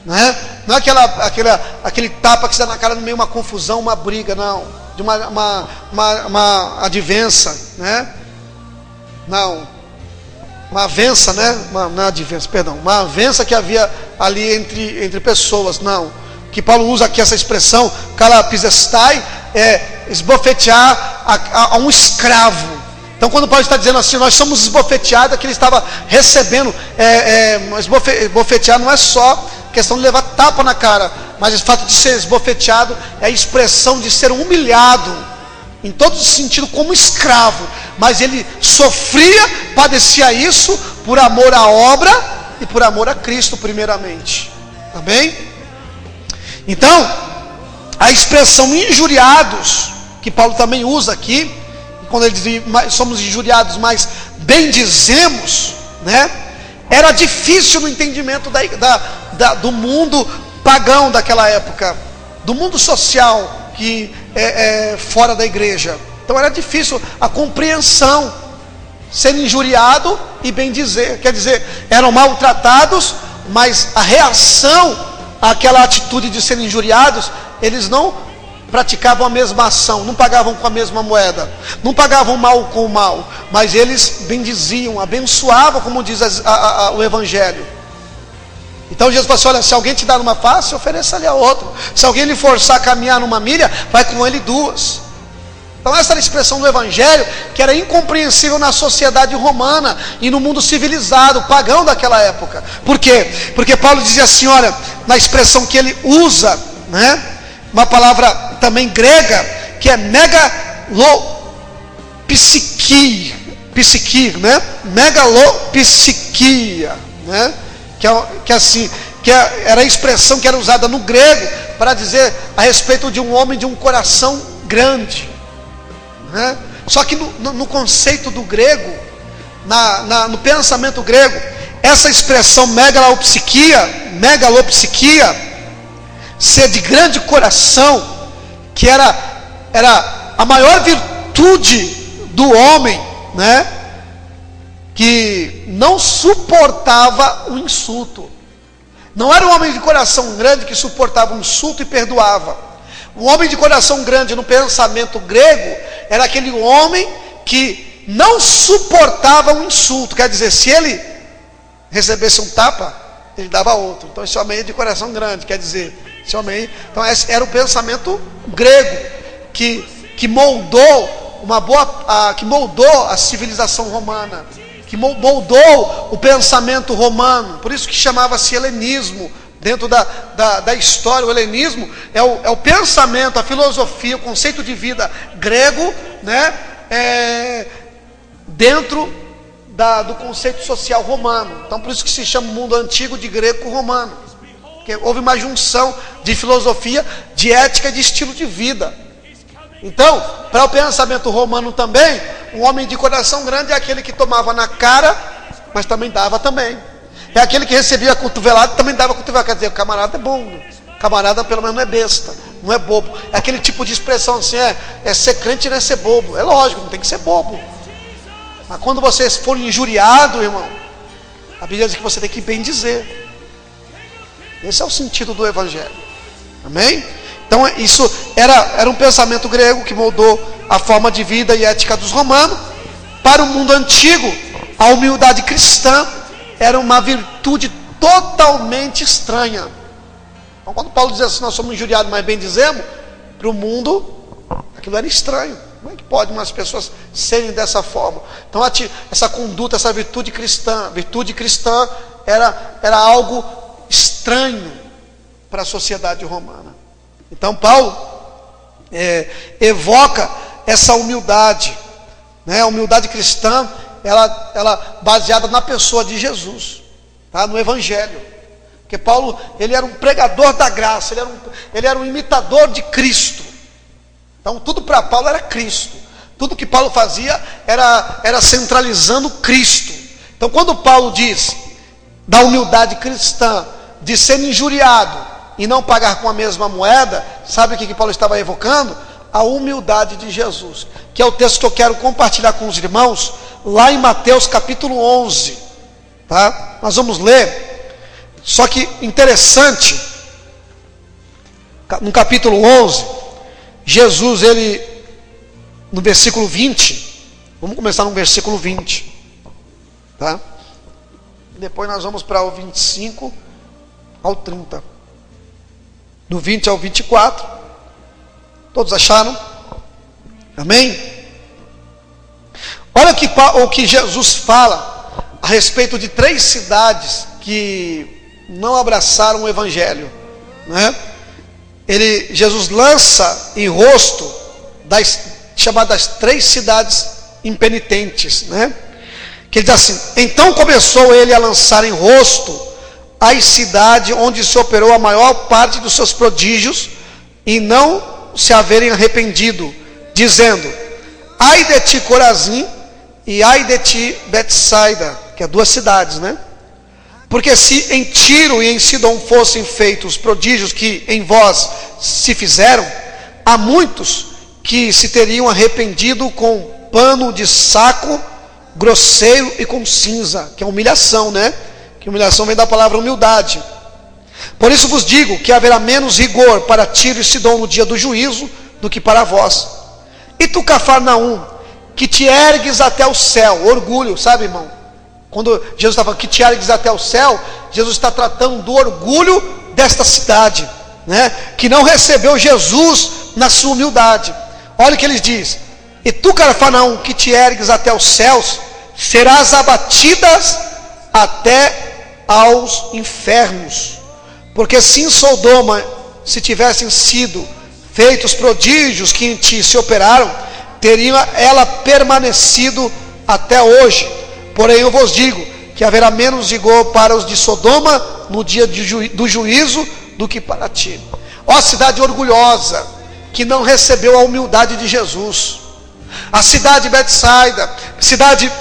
né? Não é aquele tapa que se dá na cara no meio de uma confusão, uma briga, não, de uma advença, né? Não, uma avença, né? Não é advença, perdão, uma avença que havia ali entre pessoas, não. Que Paulo usa aqui essa expressão, kalapizestai, é esbofetear a um escravo. Então quando Paulo está dizendo assim, nós somos esbofeteados, é que ele estava recebendo, esbofetear não é só questão de levar tapa na cara, mas o fato de ser esbofeteado é a expressão de ser humilhado, em todo sentido, como escravo, mas ele sofria, padecia isso, por amor à obra e por amor a Cristo primeiramente, amém? Então, a expressão injuriados, que Paulo também usa aqui, quando ele diz somos injuriados, mas bendizemos, né? Era difícil no entendimento do mundo pagão daquela época, do mundo social que fora da igreja. Então era difícil a compreensão, ser injuriado e bendizer, quer dizer, eram maltratados, mas a reação àquela atitude de serem injuriados, eles não praticavam a mesma ação, não pagavam com a mesma moeda, não pagavam mal com o mal, mas eles bendiziam, abençoavam, como diz o Evangelho. Então Jesus falou assim, olha, se alguém te dar uma face, ofereça-lhe a outra. Se alguém lhe forçar a caminhar numa milha, vai com ele duas. Então essa era a expressão do Evangelho, que era incompreensível na sociedade romana e no mundo civilizado, pagão daquela época. Por quê? Porque Paulo dizia assim, olha, na expressão que ele usa, né? Uma palavra também grega, que é megalopsikia, né? Megalopsikia, né? Era a expressão que era usada no grego para dizer a respeito de um homem de um coração grande, né? Só que no conceito do grego, no pensamento grego, essa expressão megalopsikia, ser de grande coração, que era a maior virtude do homem, né? Que não suportava o insulto. Não era um homem de coração grande que suportava um insulto e perdoava. O homem de coração grande no pensamento grego era aquele homem que não suportava um insulto. Quer dizer, se ele recebesse um tapa, ele dava outro. Então esse homem é de coração grande, quer dizer, esse homem. Então esse era o pensamento grego que moldou que moldou a civilização romana, que moldou o pensamento romano. Por isso que chamava-se helenismo. Dentro da história, o helenismo é o pensamento, a filosofia, o conceito de vida grego, né? Dentro do conceito social romano. Então por isso que se chama o mundo antigo de greco-romano, porque houve uma junção de filosofia, de ética e de estilo de vida. Então, para o pensamento romano também, um homem de coração grande é aquele que tomava na cara, mas também dava também. É aquele que recebia cotovelado, também dava cotovelado. Quer dizer, o camarada é bom, né? O camarada pelo menos não é besta, não é bobo. É aquele tipo de expressão assim, ser crente não é ser bobo. É lógico, não tem que ser bobo. Mas quando você for injuriado, irmão, a Bíblia diz que você tem que bem dizer. Esse é o sentido do Evangelho. Amém? Então isso era um pensamento grego que moldou a forma de vida e ética dos romanos. Para o mundo antigo, a humildade cristã era uma virtude totalmente estranha. Então, quando Paulo diz assim, nós somos injuriados, mas bem dizemos, para o mundo, aquilo era estranho. Como é que pode umas pessoas serem dessa forma? Então, essa conduta, essa virtude cristã era algo estranho para a sociedade romana. Então, Paulo evoca essa humildade, né? A humildade cristã, ela baseada na pessoa de Jesus, tá? No Evangelho. Porque Paulo, ele era um pregador da graça, ele era um imitador de Cristo. Então tudo para Paulo era Cristo. Tudo que Paulo fazia era centralizando Cristo. Então quando Paulo diz da humildade cristã, de ser injuriado e não pagar com a mesma moeda, sabe o que Paulo estava evocando? A humildade de Jesus, que é o texto que eu quero compartilhar com os irmãos, lá em Mateus capítulo 11, tá? Nós vamos ler. Só que interessante, no capítulo 11, Jesus, ele, no versículo 20, vamos começar no versículo 20, tá? Depois nós vamos para o 25 ao 30, do 20 ao 24, todos acharam? Amém? Olha o que Jesus fala a respeito de 3 cidades que não abraçaram o Evangelho, né? Jesus lança em rosto das chamadas 3 cidades impenitentes, né? Que ele diz assim: então começou ele a lançar em rosto as cidades onde se operou a maior parte dos seus prodígios e não se haverem arrependido, dizendo: ai de ti Corazim e ai de ti Betsaida, que é 2 cidades, né? Porque se em Tiro e em Sidom fossem feitos os prodígios que em vós se fizeram, há muitos que se teriam arrependido com pano de saco grosseiro e com cinza, que é humilhação, né? Que humilhação vem da palavra humildade. Por isso vos digo que haverá menos rigor para Tiro e Sidom no dia do juízo do que para vós. E tu, Cafarnaum, que te ergues até o céu, orgulho, sabe, irmão? Quando Jesus está falando que te ergues até o céu, Jesus está tratando do orgulho desta cidade, né? Que não recebeu Jesus na sua humildade. Olha o que ele diz: e tu, Cafarnaum, que te ergues até os céus, serás abatidas até aos infernos. Porque se em Sodoma se tivessem sido feitos prodígios que em ti se operaram, teria ela permanecido até hoje. Porém eu vos digo que haverá menos rigor para os de Sodoma no dia do juízo do que para ti. Ó cidade orgulhosa, que não recebeu a humildade de Jesus. A cidade de Betsaida, cidade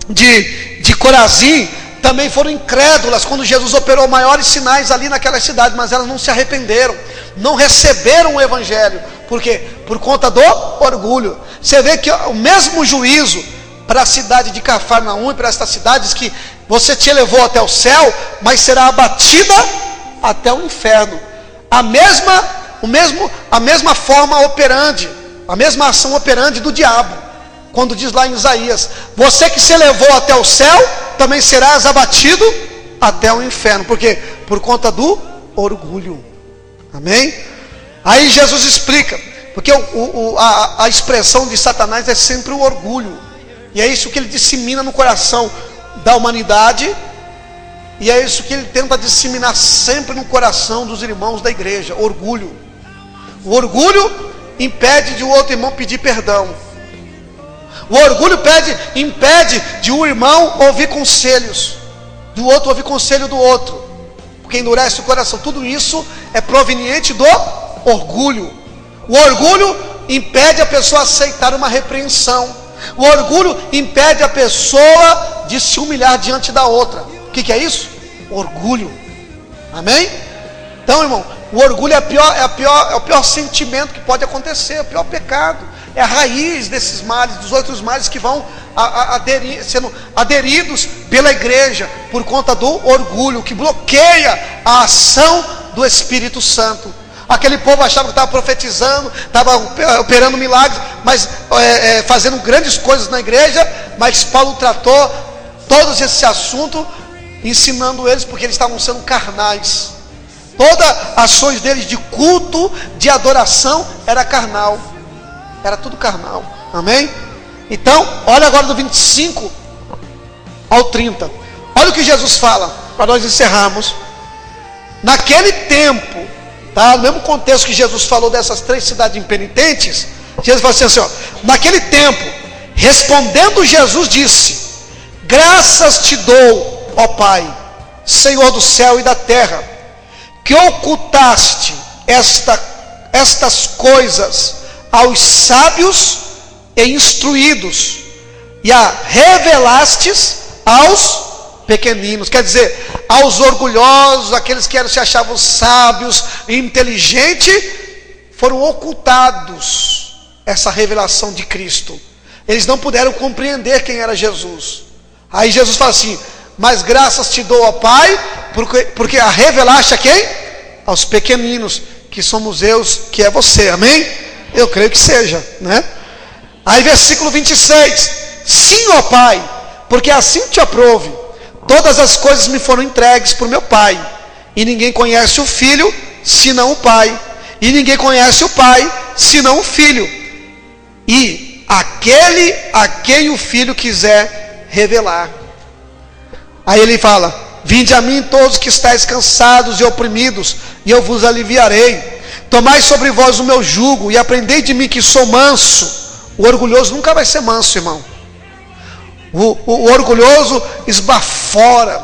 de Corazim, também foram incrédulas quando Jesus operou maiores sinais ali naquela cidade, mas elas não se arrependeram, não receberam o Evangelho. Por quê? Por conta do orgulho. Você vê que o mesmo juízo para a cidade de Cafarnaum e para estas cidades que você te elevou até o céu, mas será abatida até o inferno. A mesma forma operante, a mesma ação operante do diabo, quando diz lá em Isaías: você que se elevou até o céu, também serás abatido até o inferno. Por quê? Por conta do orgulho. Amém? Aí Jesus explica, porque a expressão de Satanás é sempre o orgulho. E é isso que ele dissemina no coração da humanidade, e é isso que ele tenta disseminar sempre no coração dos irmãos da igreja: orgulho. O orgulho impede de o outro irmão pedir perdão. O orgulho impede de um irmão ouvir conselhos, do outro ouvir conselho do outro, porque endurece o coração. Tudo isso é proveniente do orgulho. O orgulho impede a pessoa aceitar uma repreensão. O orgulho impede a pessoa de se humilhar diante da outra. O que é isso? Orgulho. Amém? Então, irmão, o orgulho é o pior sentimento que pode acontecer, é o pior pecado. É a raiz desses males, dos outros males que vão sendo aderidos pela igreja por conta do orgulho, que bloqueia a ação do Espírito Santo. Aquele povo achava que estava profetizando, estava operando milagres, mas fazendo grandes coisas na igreja, mas Paulo tratou todos esse assunto ensinando eles, porque eles estavam sendo carnais. Todas as ações deles de culto, de adoração, era carnal. Era tudo carnal. Amém? Então, olha agora do 25 ao 30. Olha o que Jesus fala, para nós encerrarmos. Naquele tempo, tá? No mesmo contexto que Jesus falou dessas 3 cidades impenitentes, Jesus fala assim, ó, naquele tempo, respondendo Jesus disse: graças te dou, ó Pai, Senhor do céu e da terra, que ocultaste estas coisas aos sábios e instruídos, e a revelastes aos pequeninos. Quer dizer, aos orgulhosos, aqueles que se achavam sábios e inteligentes, foram ocultados essa revelação de Cristo. Eles não puderam compreender quem era Jesus. Aí Jesus fala assim: mas graças te dou, ó Pai, porque a revelaste a quem? Aos pequeninos, que somos eu, que é você. Amém? Eu creio que seja, né? Aí versículo 26: sim, ó Pai, porque assim te aprouve. Todas as coisas me foram entregues por meu Pai, e ninguém conhece o Filho senão o Pai, e ninguém conhece o Pai senão o Filho, e aquele a quem o Filho quiser revelar. Aí ele fala: vinde a mim todos que estáis cansados e oprimidos, e eu vos aliviarei. Tomai sobre vós o meu jugo, e aprendei de mim, que sou manso. O orgulhoso nunca vai ser manso, irmão. O orgulhoso esbafora,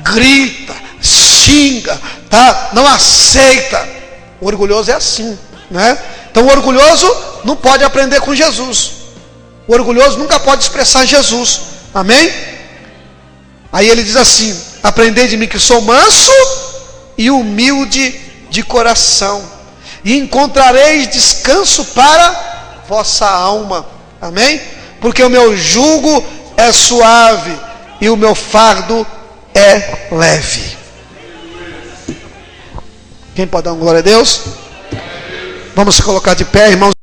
grita, xinga, tá? Não aceita. O orgulhoso é assim, né? Então o orgulhoso não pode aprender com Jesus. O orgulhoso nunca pode expressar Jesus. Amém? Aí ele diz assim: aprendei de mim, que sou manso e humilde de coração, e encontrareis descanso para vossa alma. Amém? Porque o meu jugo é suave e o meu fardo é leve. Quem pode dar uma glória a Deus? Vamos se colocar de pé, irmãos.